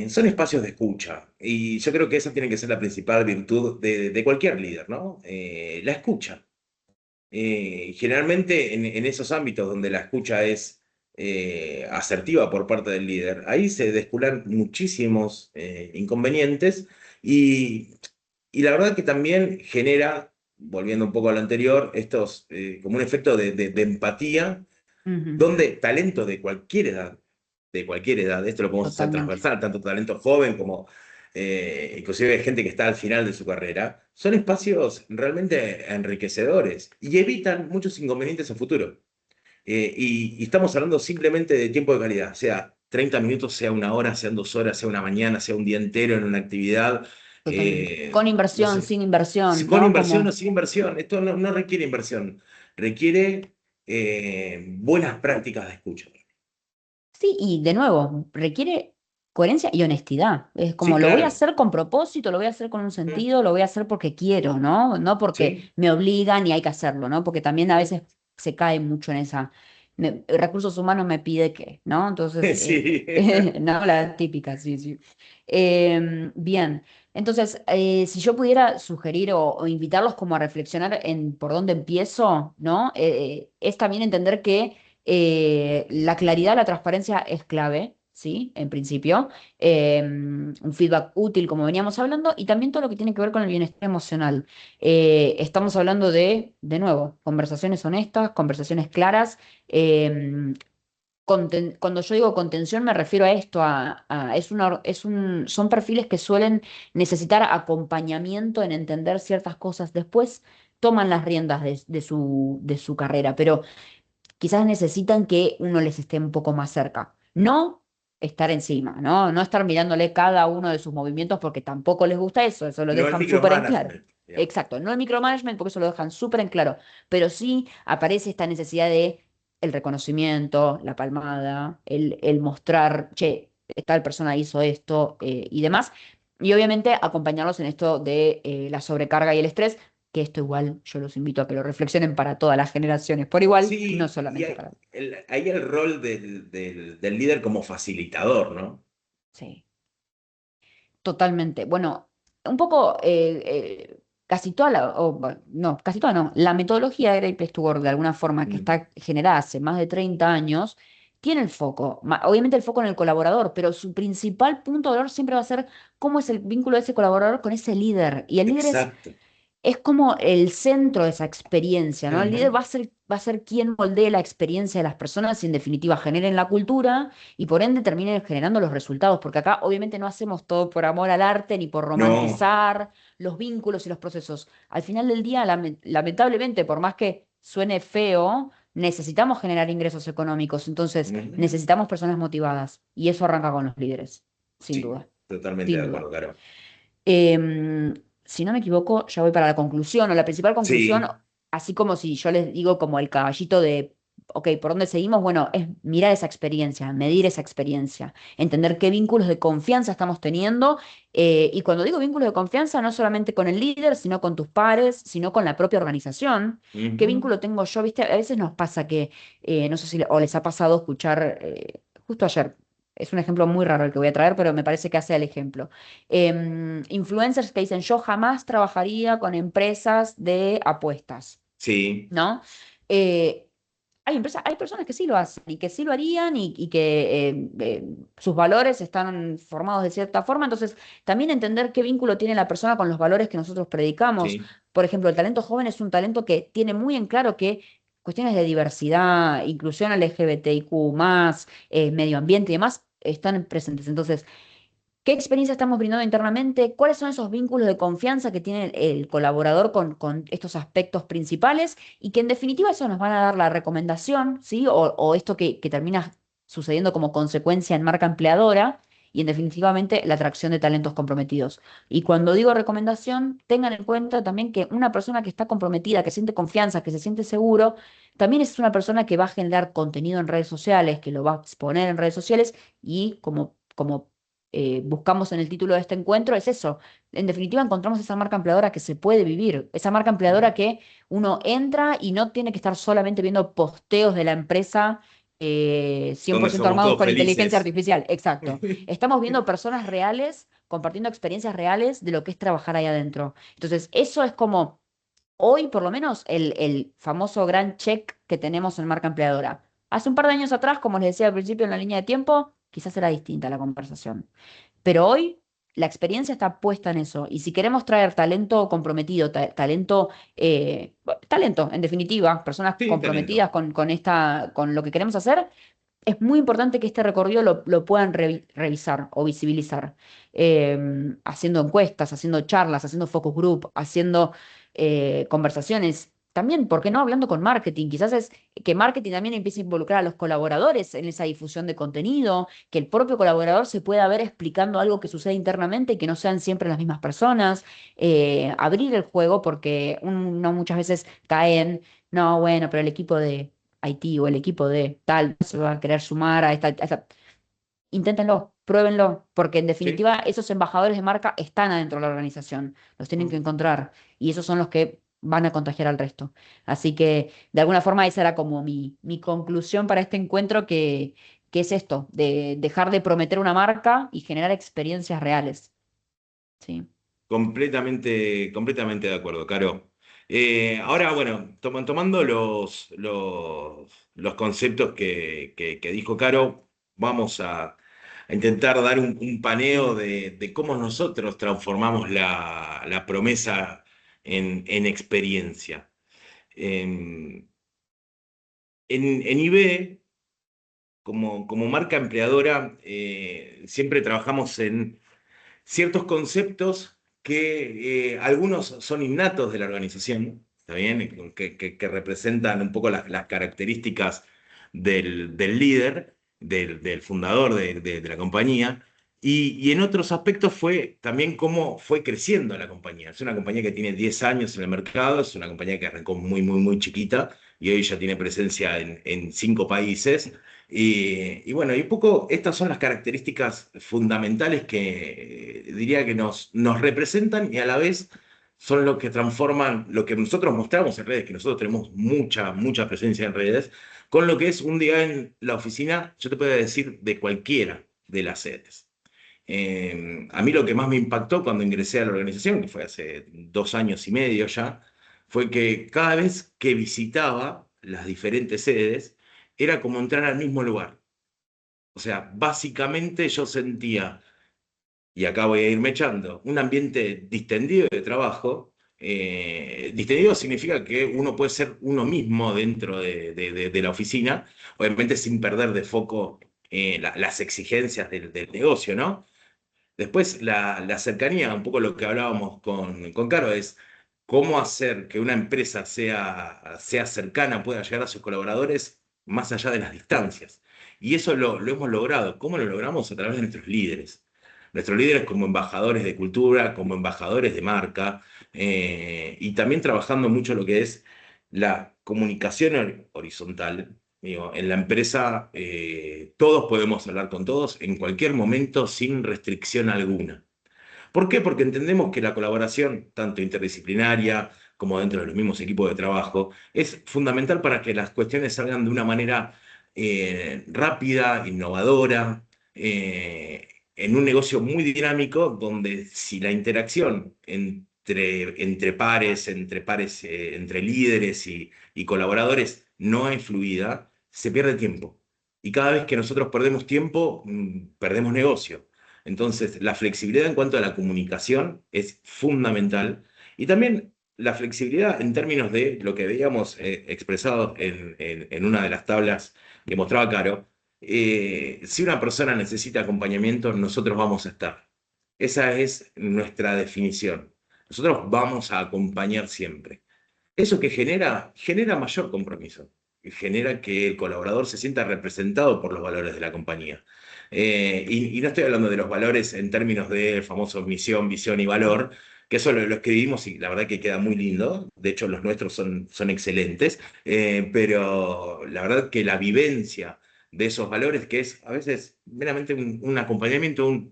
son espacios de escucha. Y yo creo que esa tiene que ser la principal virtud de cualquier líder, ¿no? La escucha. Generalmente en esos ámbitos donde la escucha es asertiva por parte del líder, ahí se desculan muchísimos inconvenientes y, y la verdad que también genera, volviendo un poco a lo anterior, estos como un efecto de empatía, Ujú, donde talento de cualquier edad, esto lo podemos hacer totalmente. transversal, tanto talento joven como inclusive gente que está al final de su carrera, son espacios realmente enriquecedores y evitan muchos inconvenientes a futuro. Y estamos hablando simplemente de tiempo de calidad, sea 30 minutos, sea una hora, sean 2 horas, sea una mañana, sea un día entero en una actividad. Totalmente. Con No inversión, sé, sin inversión, con ¿no? inversión o Como, sin inversión, esto no requiere inversión, requiere buenas prácticas de escucha. sí, y de nuevo, requiere coherencia y honestidad. Es Sí, como, lo voy a claro. hacer con propósito, lo voy a hacer con un Mm, sentido, lo voy a hacer porque quiero, ¿no? No porque sí, me obligan y hay que hacerlo, ¿no? Porque también a veces se cae mucho en esa. Recursos humanos me pide que, ¿no? Entonces, sí. no, la típica, sí, sí. Bien, entonces, si yo pudiera sugerir o invitarlos como a reflexionar en por dónde empiezo, ¿no? Es también entender que la claridad, la transparencia es clave, ¿sí? En principio. Un feedback útil, como veníamos hablando, y también todo lo que tiene que ver con el bienestar emocional. Estamos hablando de nuevo, conversaciones honestas, conversaciones claras. eh, Cuando yo digo contención me refiero a esto, son perfiles que suelen necesitar acompañamiento en entender ciertas cosas. Después toman las riendas de su carrera, pero quizás necesitan que uno les esté un poco más cerca. No estar encima, ¿no? No estar mirándole cada uno de sus movimientos porque tampoco les gusta eso lo No el dejan súper en claro. micromanagement, digamos. Exacto, no el micromanagement porque eso lo dejan súper en claro, pero sí aparece esta necesidad de el reconocimiento, la palmada, el mostrar, che, tal persona hizo esto y demás. Y obviamente acompañarlos en esto de la sobrecarga y el estrés, que esto igual yo los invito a que lo reflexionen para todas las generaciones, por igual, no Sí, y solamente para... hay el rol del líder como facilitador, ¿no? Sí, totalmente. Bueno, un poco, casi toda no, casi toda no, la metodología de Great Place to Work, de alguna forma, que Mm, está generada hace más de 30 años, tiene el foco, obviamente el foco en el colaborador, pero su principal punto de valor siempre va a ser cómo es el vínculo de ese colaborador con ese líder. Y el líder exacto. es como el centro de esa experiencia, ¿no? El líder Ujú. va a ser quien moldee la experiencia de las personas y en definitiva generen la cultura y por ende terminen generando los resultados, porque acá obviamente no hacemos todo por amor al arte ni por No, romantizar los vínculos y los procesos. Al final del día, lamentablemente, por más que suene feo, necesitamos generar ingresos económicos, entonces Ujú. necesitamos personas motivadas y eso arranca con los líderes, sin Sí, duda, totalmente sin de duda. acuerdo, Caro. Si no me equivoco, ya voy para la conclusión, o la principal conclusión, Sí, así como si yo les digo como el caballito de, ok, ¿por dónde seguimos? Bueno, es mirar esa experiencia, medir esa experiencia, entender qué vínculos de confianza estamos teniendo, y cuando digo vínculos de confianza, no solamente con el líder, sino con tus pares, sino con la propia organización. ¿Qué ujú, vínculo tengo yo? ¿Viste? A veces nos pasa que, no sé si o les ha pasado escuchar, justo ayer, es un ejemplo muy raro el que voy a traer, pero me parece que hace el ejemplo influencers que dicen yo jamás trabajaría con empresas de apuestas, sí, ¿no? Eh, hay personas que sí lo hacen y que sí lo harían y que sus valores están formados de cierta forma, entonces también entender qué vínculo tiene la persona con los valores que nosotros predicamos. sí, Por ejemplo, el talento joven es un talento que tiene muy en claro que cuestiones de diversidad, inclusión LGBTIQ+, medio ambiente y demás están presentes. Entonces, ¿qué experiencia estamos brindando internamente? ¿Cuáles son esos vínculos de confianza que tiene el colaborador con estos aspectos principales? Y que en definitiva eso nos van a dar la recomendación, ¿sí? O esto que termina sucediendo como consecuencia en marca empleadora y en definitivamente la atracción de talentos comprometidos. Y cuando digo recomendación, tengan en cuenta también que una persona que está comprometida, que siente confianza, que se siente seguro, también es una persona que va a generar contenido en redes sociales, que lo va a exponer en redes sociales y como buscamos en el título de este encuentro es eso. En definitiva, encontramos esa marca empleadora que se puede vivir, esa marca empleadora que uno entra y no tiene que estar solamente viendo posteos de la empresa donde 100% somos armados todos por inteligencia felices. artificial. Exacto. Estamos viendo personas reales compartiendo experiencias reales de lo que es trabajar ahí adentro. Entonces, eso es como hoy, por lo menos, el famoso gran check que tenemos en marca empleadora. Hace un par de años atrás, como les decía al principio en la línea de tiempo, quizás era distinta la conversación. Pero hoy la experiencia está puesta en eso. Y si queremos traer talento comprometido, talento, en definitiva, personas Sí, talento. comprometidas con lo que queremos hacer, es muy importante que este recorrido lo puedan revisar o visibilizar, haciendo encuestas, haciendo charlas, haciendo focus group, haciendo conversaciones. También, ¿por qué no? Hablando con marketing. Quizás es que marketing también empiece a involucrar a los colaboradores en esa difusión de contenido, que el propio colaborador se pueda ver explicando algo que sucede internamente y que no sean siempre las mismas personas. Abrir el juego porque uno muchas veces cae en, no, bueno, pero el equipo de Haití o el equipo de tal se va a querer sumar Inténtenlo, pruébenlo, porque en Sí. definitiva esos embajadores de marca están adentro de la organización, los tienen que encontrar y esos son los que van a contagiar al resto. Así que de alguna forma esa era como mi conclusión para este encuentro, que es esto, de dejar de prometer una marca y generar experiencias reales. Sí. Completamente, completamente de acuerdo, Caro. Ahora, bueno, tomando los conceptos que dijo Caro, vamos a intentar dar un paneo de cómo nosotros transformamos la promesa en experiencia. En, en IB, como marca empleadora, siempre trabajamos en ciertos conceptos que algunos son innatos de la organización, ¿está bien? Que representan un poco las características del líder, del fundador de la compañía, y en otros aspectos fue también cómo fue creciendo la compañía. Es una compañía que tiene 10 años en el mercado, es una compañía que arrancó muy, muy, muy chiquita y hoy ya tiene presencia en 5 países. Y bueno, y un poco estas son las características fundamentales que diría que nos representan y a la vez son lo que transforman lo que nosotros mostramos en redes, que nosotros tenemos mucha, mucha presencia en redes, con lo que es un día en la oficina, yo te puedo decir, de cualquiera de las sedes. A mí lo que más me impactó cuando ingresé a la organización, que fue hace 2 años y medio ya, fue que cada vez que visitaba las diferentes sedes, era como entrar al mismo lugar. O sea, básicamente yo sentía, y acá voy a irme echando, un ambiente distendido de trabajo. Distendido significa que uno puede ser uno mismo dentro de la oficina, obviamente sin perder de foco las exigencias del negocio, ¿no? Después, la cercanía, un poco lo que hablábamos con Caro, es cómo hacer que una empresa sea cercana, pueda llegar a sus colaboradores más allá de las distancias. Y eso lo hemos logrado. ¿Cómo lo logramos? A través de nuestros líderes. Nuestros líderes como embajadores de cultura, como embajadores de marca, y también trabajando mucho lo que es la comunicación horizontal. Digo, en la empresa todos podemos hablar con todos en cualquier momento sin restricción alguna. ¿Por qué? Porque entendemos que la colaboración, tanto interdisciplinaria como dentro de los mismos equipos de trabajo, es fundamental para que las cuestiones salgan de una manera rápida, innovadora, en un negocio muy dinámico, donde si la interacción entre pares, entre líderes y colaboradores no es fluida, se pierde tiempo. Y cada vez que nosotros perdemos tiempo, perdemos negocio. Entonces, la flexibilidad en cuanto a la comunicación es fundamental. Y también la flexibilidad en términos de lo que veíamos expresado en una de las tablas que mostraba Caro. Si una persona necesita acompañamiento, nosotros vamos a estar. Esa es nuestra definición. Nosotros vamos a acompañar siempre. ¿Eso que genera mayor compromiso? Genera que el colaborador se sienta representado por los valores de la compañía. Y no estoy hablando de los valores en términos de famoso misión, visión y valor, que eso lo escribimos y la verdad que queda muy lindo. De hecho, los nuestros son excelentes. Pero la verdad que la vivencia de esos valores, que es a veces meramente un acompañamiento,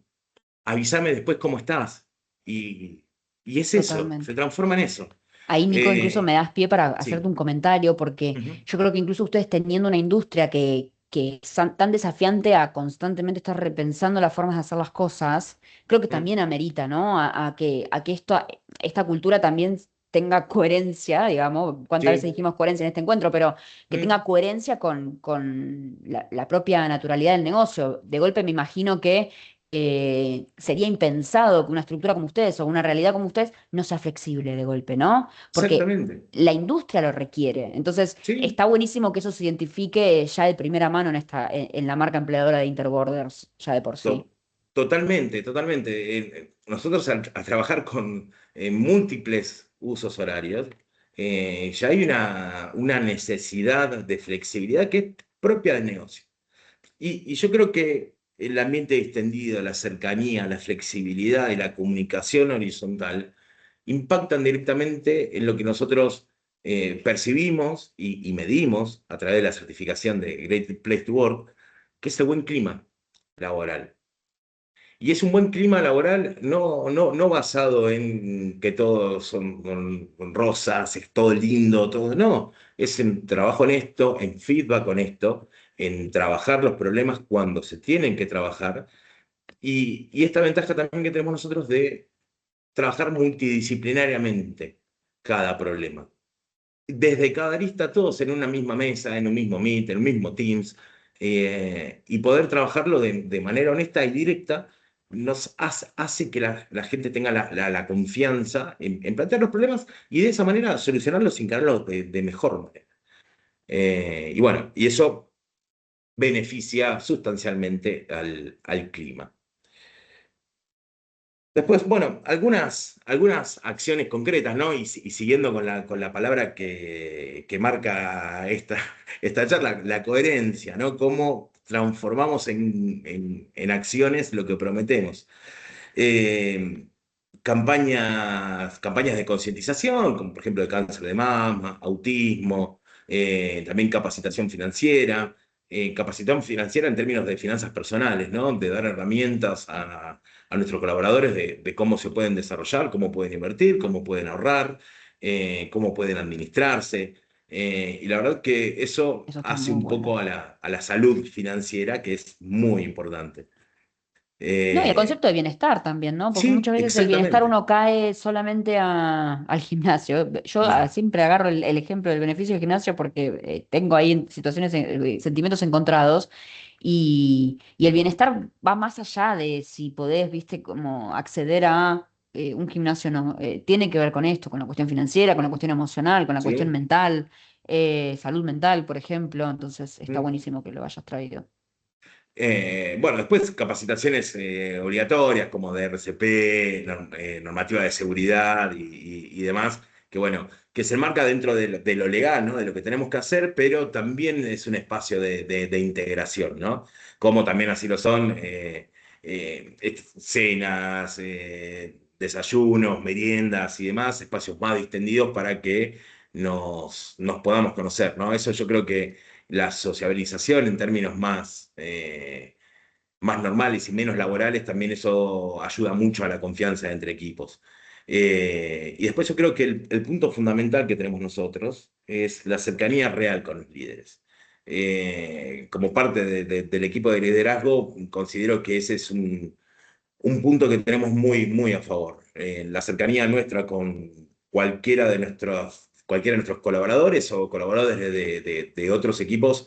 avísame después cómo estás. Y, y es eso, se Totalmente. transforma en eso. Ahí, Nico, incluso Eh, me das pie para hacerte sí. un comentario, porque Ujú. yo creo que incluso ustedes teniendo una industria que es tan desafiante a constantemente estar repensando las formas de hacer las cosas, creo que Mm. también amerita, ¿no? A que esta cultura también tenga coherencia, digamos, cuántas veces Sí. dijimos coherencia en este encuentro, pero que Mm. tenga coherencia con la propia naturalidad del negocio. De golpe me imagino que sería impensado que una estructura como ustedes o una realidad como ustedes no sea flexible de golpe, ¿no? Porque Exactamente. la industria lo requiere. Entonces, Sí. está buenísimo que eso se identifique ya de primera mano en la marca empleadora de Interborders, ya de por sí. To- Totalmente, totalmente. Nosotros al trabajar con múltiples usos horarios, ya hay una necesidad de flexibilidad que es propia del negocio. Y yo creo que el ambiente extendido, la cercanía, la flexibilidad y la comunicación horizontal impactan directamente en lo que nosotros percibimos y medimos a través de la certificación de Great Place to Work, que es el buen clima laboral. Y es un buen clima laboral no basado en que todos son con rosas, es todo lindo, todo. No, es en trabajo honesto, en feedback honesto, en trabajar los problemas cuando se tienen que trabajar. Y esta ventaja también que tenemos nosotros de trabajar multidisciplinariamente cada problema. Desde cada arista, todos en una misma mesa, en un mismo Meet, en un mismo Teams, y poder trabajarlo de manera honesta y directa, nos hace que la gente tenga la confianza en plantear los problemas y de esa manera solucionarlos sin encararlos de mejor manera. Y bueno, y eso beneficia sustancialmente al clima. Después, bueno, algunas acciones concretas, ¿no? Y siguiendo con la palabra que marca esta charla, la coherencia, ¿no? Cómo transformamos en acciones lo que prometemos. Eh, campañas de concientización, como por ejemplo de cáncer de mama, autismo, también capacitación financiera en términos de finanzas personales, ¿no? De dar herramientas a nuestros colaboradores de cómo se pueden desarrollar, cómo pueden invertir, cómo pueden ahorrar, cómo pueden administrarse. Y la verdad que eso Eso está hace muy un bueno. poco a la salud financiera, que es muy importante. No, y el Eh, concepto de bienestar también, ¿no? Porque sí, muchas veces el bienestar exactamente. uno cae solamente al gimnasio. Yo No, siempre agarro el ejemplo del beneficio del gimnasio porque tengo ahí situaciones, sentimientos encontrados y el bienestar va más allá de si podés, viste, como acceder a un gimnasio, no. Tiene que ver con esto, con la cuestión financiera, con la cuestión emocional, con la cuestión sí. mental, salud mental, por ejemplo. Entonces está Mm. buenísimo que lo hayas traído. Bueno, después capacitaciones obligatorias como de RCP, normativa de seguridad y demás, bueno, que se enmarca dentro de lo legal, ¿no? De lo que tenemos que hacer, pero también es un espacio de integración, ¿no? Como también así lo son cenas, desayunos, meriendas y demás, espacios más distendidos para que nos podamos conocer, ¿no? Eso yo creo que la sociabilización en términos más normales y menos laborales, también eso ayuda mucho a la confianza entre equipos. Y después yo creo que el punto fundamental que tenemos nosotros es la cercanía real con los líderes. Como parte del equipo de liderazgo, considero que ese es un punto que tenemos muy a favor. La cercanía nuestra con cualquiera de nuestros colaboradores o colaboradores de otros equipos,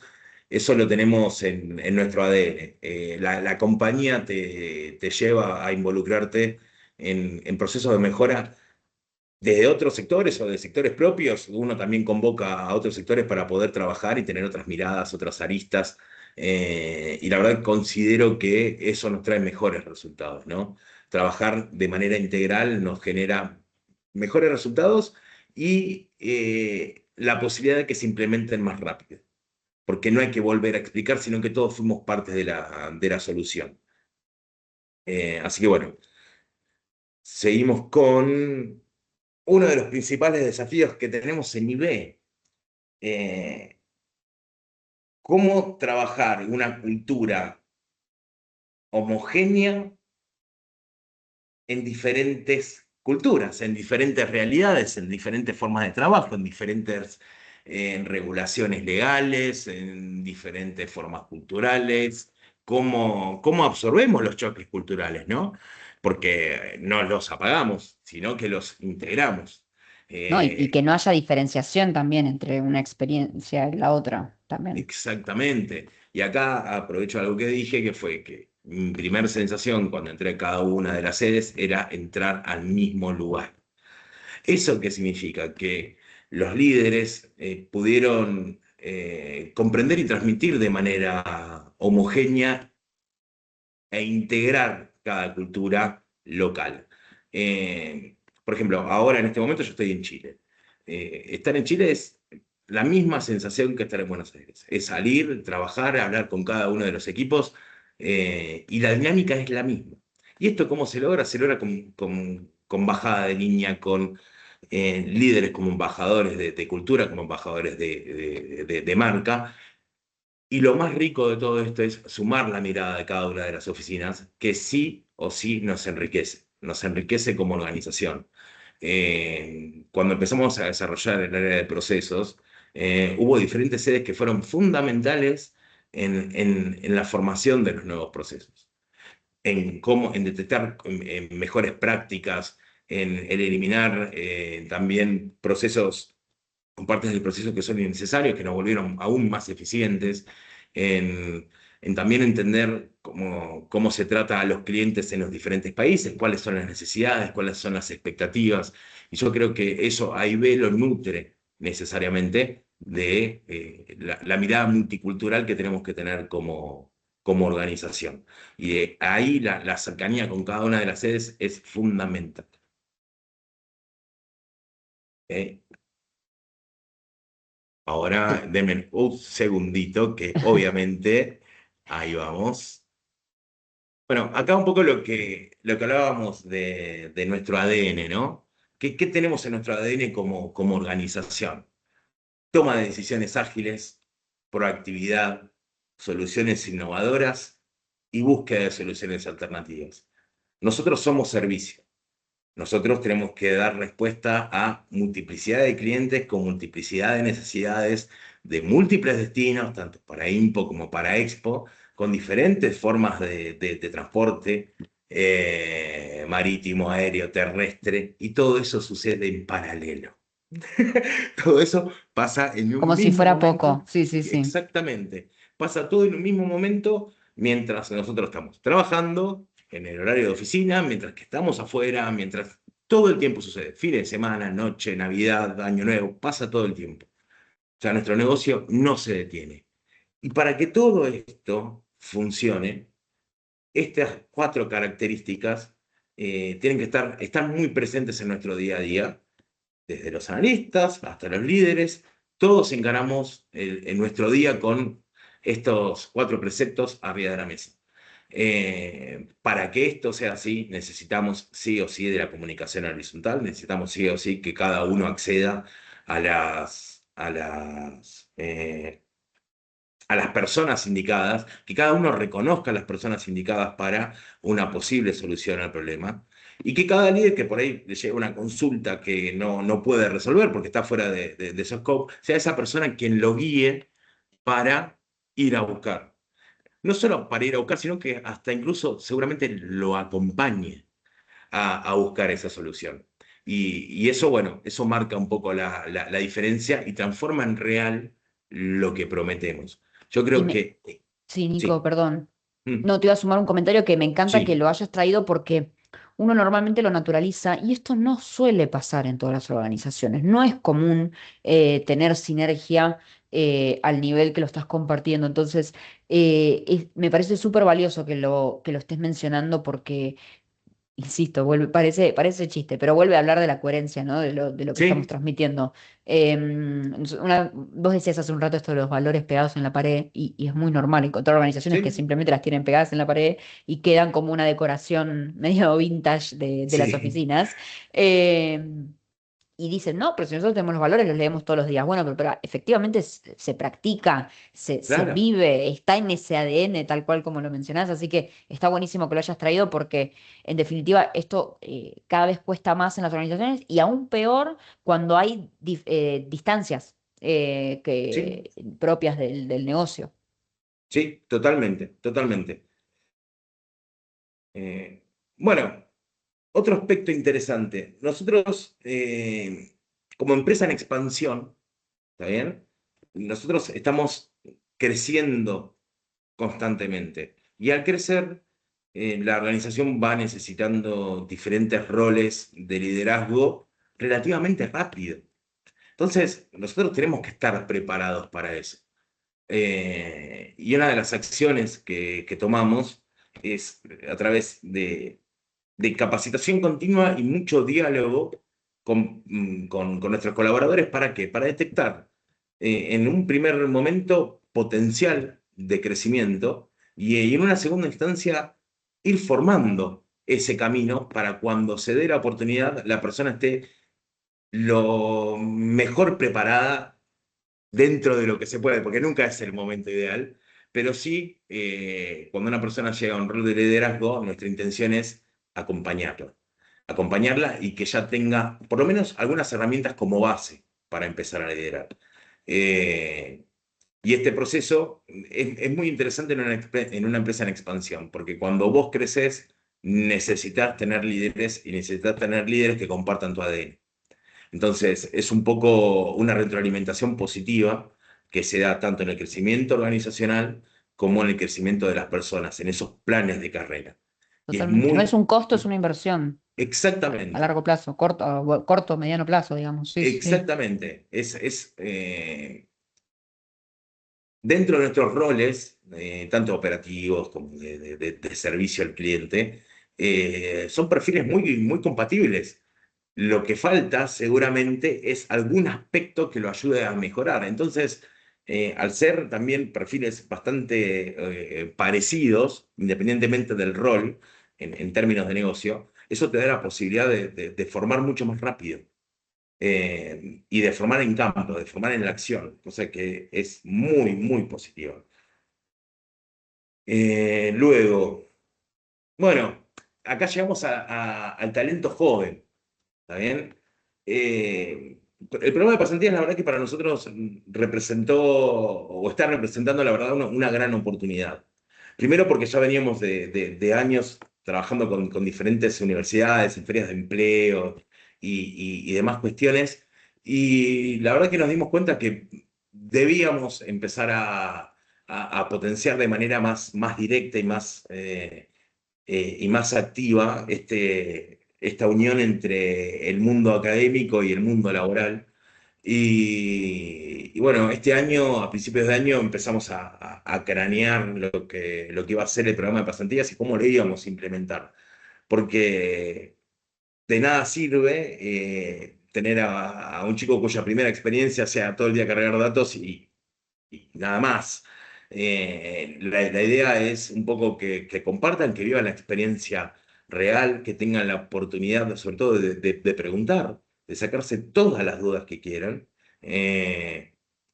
eso lo tenemos en nuestro ADN. La compañía te lleva a involucrarte en procesos de mejora desde otros sectores o de sectores propios. Uno también convoca a otros sectores para poder trabajar y tener otras miradas, otras aristas. Y la verdad considero que eso nos trae mejores resultados, ¿no? Trabajar de manera integral nos genera mejores resultados y la posibilidad de que se implementen más rápido, porque no hay que volver a explicar, sino que todos fuimos parte de la solución. Así que bueno, seguimos con uno de los principales desafíos que tenemos en IB. ¿Cómo trabajar una cultura homogénea en diferentes culturas, en diferentes realidades, en diferentes formas de trabajo, en diferentes regulaciones legales, en diferentes formas culturales? ¿Cómo absorbemos los choques culturales, ¿no? Porque no los apagamos, sino que los integramos. ¿no? Y que Eh, no haya diferenciación también entre una experiencia y la otra también. Exactamente. Y acá aprovecho algo que dije, que fue que mi primera sensación cuando entré a cada una de las sedes era entrar al mismo lugar. ¿Eso qué significa? Que los líderes pudieron comprender y transmitir de manera homogénea e integrar cada cultura local. Por ejemplo, ahora en este momento yo estoy en Chile. Estar en Chile es la misma sensación que estar en Buenos Aires. Es salir, trabajar, hablar con cada uno de los equipos y la dinámica es la misma. ¿Y esto cómo se logra? Se logra con bajada de línea, con líderes como embajadores de cultura, como embajadores de marca, y lo más rico de todo esto es sumar la mirada de cada una de las oficinas, que sí o sí nos enriquece como organización. Cuando empezamos a desarrollar el área de procesos, hubo diferentes sedes que fueron fundamentales en la formación de los nuevos procesos, en detectar mejores prácticas, en eliminar también procesos con partes del proceso que son innecesarios, que nos volvieron aún más eficientes, en también entender cómo se trata a los clientes en los diferentes países, cuáles son las necesidades, cuáles son las expectativas. Y yo creo que eso AIB lo nutre necesariamente de la mirada multicultural que tenemos que tener como organización. Y de ahí la cercanía con cada una de las sedes es fundamental. ¿Eh? Ahora denme un segundito, que obviamente ahí vamos. Bueno, acá un poco lo que hablábamos de nuestro ADN, ¿no? ¿Qué tenemos en nuestro ADN como organización? Toma de decisiones ágiles, proactividad, soluciones innovadoras y búsqueda de soluciones alternativas. Nosotros somos servicio. Nosotros tenemos que dar respuesta a multiplicidad de clientes con multiplicidad de necesidades de múltiples destinos, tanto para Impo como para Expo, con diferentes formas de transporte, marítimo, aéreo, terrestre, y todo eso sucede en paralelo. Todo eso pasa en un Como si mismo fuera poco, momento, sí, sí, sí. exactamente. Pasa todo en un mismo momento mientras nosotros estamos trabajando en el horario de oficina, mientras que estamos afuera, mientras todo el tiempo sucede. Fin de semana, noche, Navidad, Año Nuevo, pasa todo el tiempo. O sea, nuestro negocio no se detiene. Y para que todo esto funcione, estas cuatro tienen que estar muy presentes en nuestro día a día desde los analistas hasta los líderes, todos encaramos en nuestro día con estos 4 preceptos arriba de la mesa. Para que esto sea así, necesitamos sí o sí de la comunicación horizontal, necesitamos sí o sí que cada uno acceda a las personas indicadas, que cada uno reconozca a las personas indicadas para una posible solución al problema, y que cada líder que por ahí le llegue una consulta que no puede resolver porque está fuera de su scope, sea esa persona quien lo guíe para ir a buscar. No solo para ir a buscar, sino que hasta incluso seguramente lo acompañe a buscar esa solución. Y eso, bueno, eso marca un poco la diferencia y transforma en real lo que prometemos. Yo Y creo me, que sí, Nico, sí, perdón. mm, No, te iba a sumar un comentario que me encanta que sí, lo hayas traído porque uno normalmente lo naturaliza y esto no suele pasar en todas las organizaciones. No es común tener sinergia al nivel que lo estás compartiendo. Entonces, me parece súper valioso que lo estés mencionando porque insisto, parece chiste, pero vuelve a hablar de la coherencia, ¿no? De lo que estamos sí, transmitiendo. Vos decías hace un rato esto de los valores pegados en la pared, y es muy normal encontrar organizaciones que sí, simplemente las tienen pegadas en la pared y quedan como una decoración medio vintage de las sí, oficinas. Y dicen, no, pero si nosotros tenemos los valores, los leemos todos los días. Bueno, pero efectivamente se practica, se claro. vive, está en ese ADN, tal cual como lo mencionás. Así que está buenísimo que lo hayas traído porque, en definitiva, esto cada vez cuesta más en las organizaciones y aún peor cuando hay distancias Sí, propias del negocio. sí, totalmente, totalmente. Eh, bueno, otro aspecto interesante. Nosotros, como empresa en expansión, ¿está bien? Nosotros estamos creciendo constantemente. Y al crecer, la organización va necesitando diferentes roles de liderazgo relativamente rápido. Entonces, nosotros tenemos que estar preparados para eso. Y una de las acciones que tomamos es a través de capacitación continua y mucho diálogo con nuestros colaboradores. ¿Para qué? Para detectar en un primer momento potencial de crecimiento y en una segunda instancia ir formando ese camino para cuando se dé la oportunidad la persona esté lo mejor preparada dentro de lo que se puede, porque nunca es el momento ideal, pero sí, cuando una persona llega a un rol de liderazgo, nuestra intención es acompañarla, acompañarla y que ya tenga por lo menos algunas herramientas como base para empezar a liderar. Eh, y este proceso es muy interesante en una empresa en expansión, porque cuando vos creces, necesitas tener líderes y necesitas tener líderes que compartan tu ADN. Entonces, es un poco una retroalimentación positiva que se da tanto en el crecimiento organizacional como en el crecimiento de las personas, en esos planes de carrera. Y es Totalmente. No es muy un costo, es una inversión a exactamente, largo plazo, corto, mediano plazo, digamos. Sí, sí. exactamente. Dentro de nuestros roles, tanto operativos como de servicio al cliente, son perfiles muy compatibles. Lo que falta seguramente es algún aspecto que lo ayude a mejorar. Entonces, al ser también perfiles bastante parecidos, independientemente del rol en términos de negocio, eso te da la posibilidad de formar mucho más rápido y de formar en campo, de formar en la acción, cosa que es muy positiva. Luego, bueno, acá llegamos al talento joven. ¿Está bien? El programa de pasantías, la verdad que para nosotros representó o está representando, la verdad, una gran oportunidad. Primero porque ya veníamos de años trabajando con diferentes universidades, en ferias de empleo y demás cuestiones. Y la verdad que nos dimos cuenta que debíamos empezar a potenciar de manera más directa y más activa esta unión entre el mundo académico y el mundo laboral. Y bueno, este año, a principios de año, empezamos a cranear lo que iba a ser el programa de pasantías y cómo lo íbamos a implementar. Porque de nada sirve tener a un chico cuya primera experiencia sea todo el día cargar datos y nada más. La idea es un poco que compartan, que vivan la experiencia real, que tengan la oportunidad, sobre todo, de preguntar, de sacarse todas las dudas que quieran.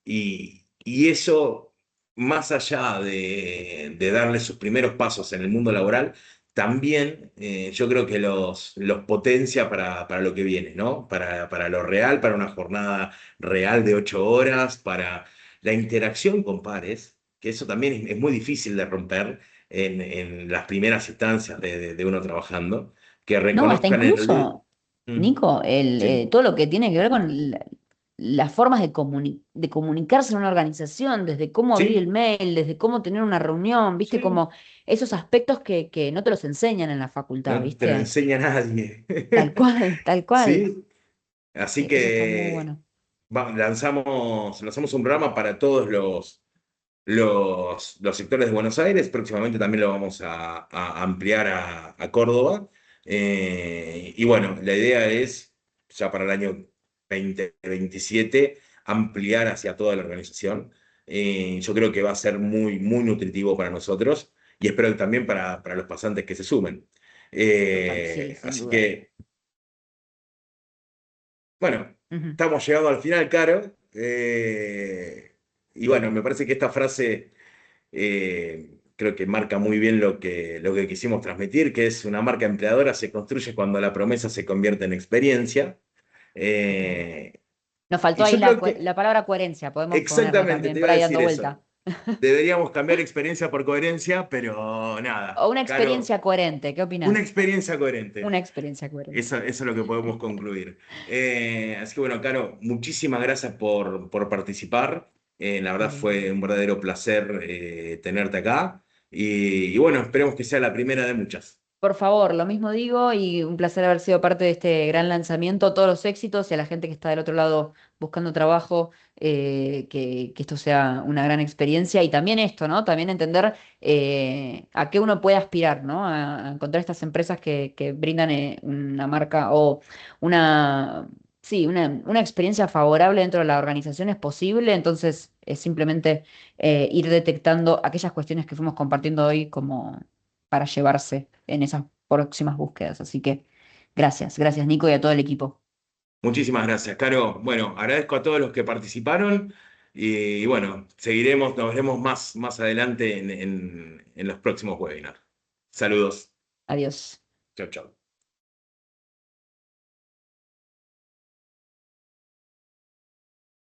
Y eso, más allá de darle sus primeros pasos en el mundo laboral, también yo creo que los potencia para lo que viene, ¿no? Para lo real, para una jornada real de 8 horas, para la interacción con pares, que eso también es muy difícil de romper en las primeras instancias de uno trabajando, que No, hasta reconozcan el... incluso, Nico, Sí, todo lo que tiene que ver con las formas de comunicarse en una organización, desde cómo abrir el sí, mail, desde cómo tener una reunión, ¿viste? sí, Como esos aspectos que no te los enseñan en la facultad, no te lo ¿viste? enseña nadie. Tal cual, tal cual. Sí, así Eso está muy que bueno. lanzamos un programa para todos los sectores de Buenos Aires. Próximamente también lo vamos a ampliar a Córdoba. Y bueno, la idea es, ya para el año 2027, ampliar hacia toda la organización. Yo creo que va a ser muy, muy nutritivo para nosotros y espero que también para los pasantes que se sumen. Total, sí, sin Así duda. que, bueno, Ujú. estamos llegando al final, Caro. Y bueno, me parece que esta frase creo que marca muy bien lo que quisimos transmitir, que es una marca empleadora se construye cuando la promesa se convierte en experiencia. Total. Eh, Nos y faltó ahí yo creo que la palabra coherencia, podemos ponerla exactamente también te por iba a ahí decir dando eso. vuelta. Deberíamos cambiar experiencia por coherencia, pero O nada, una Caro, experiencia coherente, ¿qué una opinás? experiencia coherente. Una experiencia coherente. Eso es lo que podemos concluir. Así que bueno, Caro, muchísimas gracias por participar. La verdad Dale. fue un verdadero placer tenerte acá. Y bueno, esperemos que sea la primera de muchas. Por favor, lo mismo digo y un placer haber sido parte de este gran lanzamiento, todos los éxitos y a la gente que está del otro lado buscando trabajo, que esto sea una gran experiencia y también esto, ¿no? También entender a qué uno puede aspirar, ¿no? A encontrar estas empresas que brindan una marca o una, sí, una experiencia favorable dentro de la organización es posible, entonces es simplemente ir detectando aquellas cuestiones que fuimos compartiendo hoy como para llevarse en esas próximas búsquedas. Así que gracias, gracias Nico y a todo el equipo. Muchísimas gracias, Caro. Bueno, agradezco a todos los que participaron y bueno, seguiremos, nos veremos más adelante en los próximos webinars. Saludos. Adiós. Chao, chao.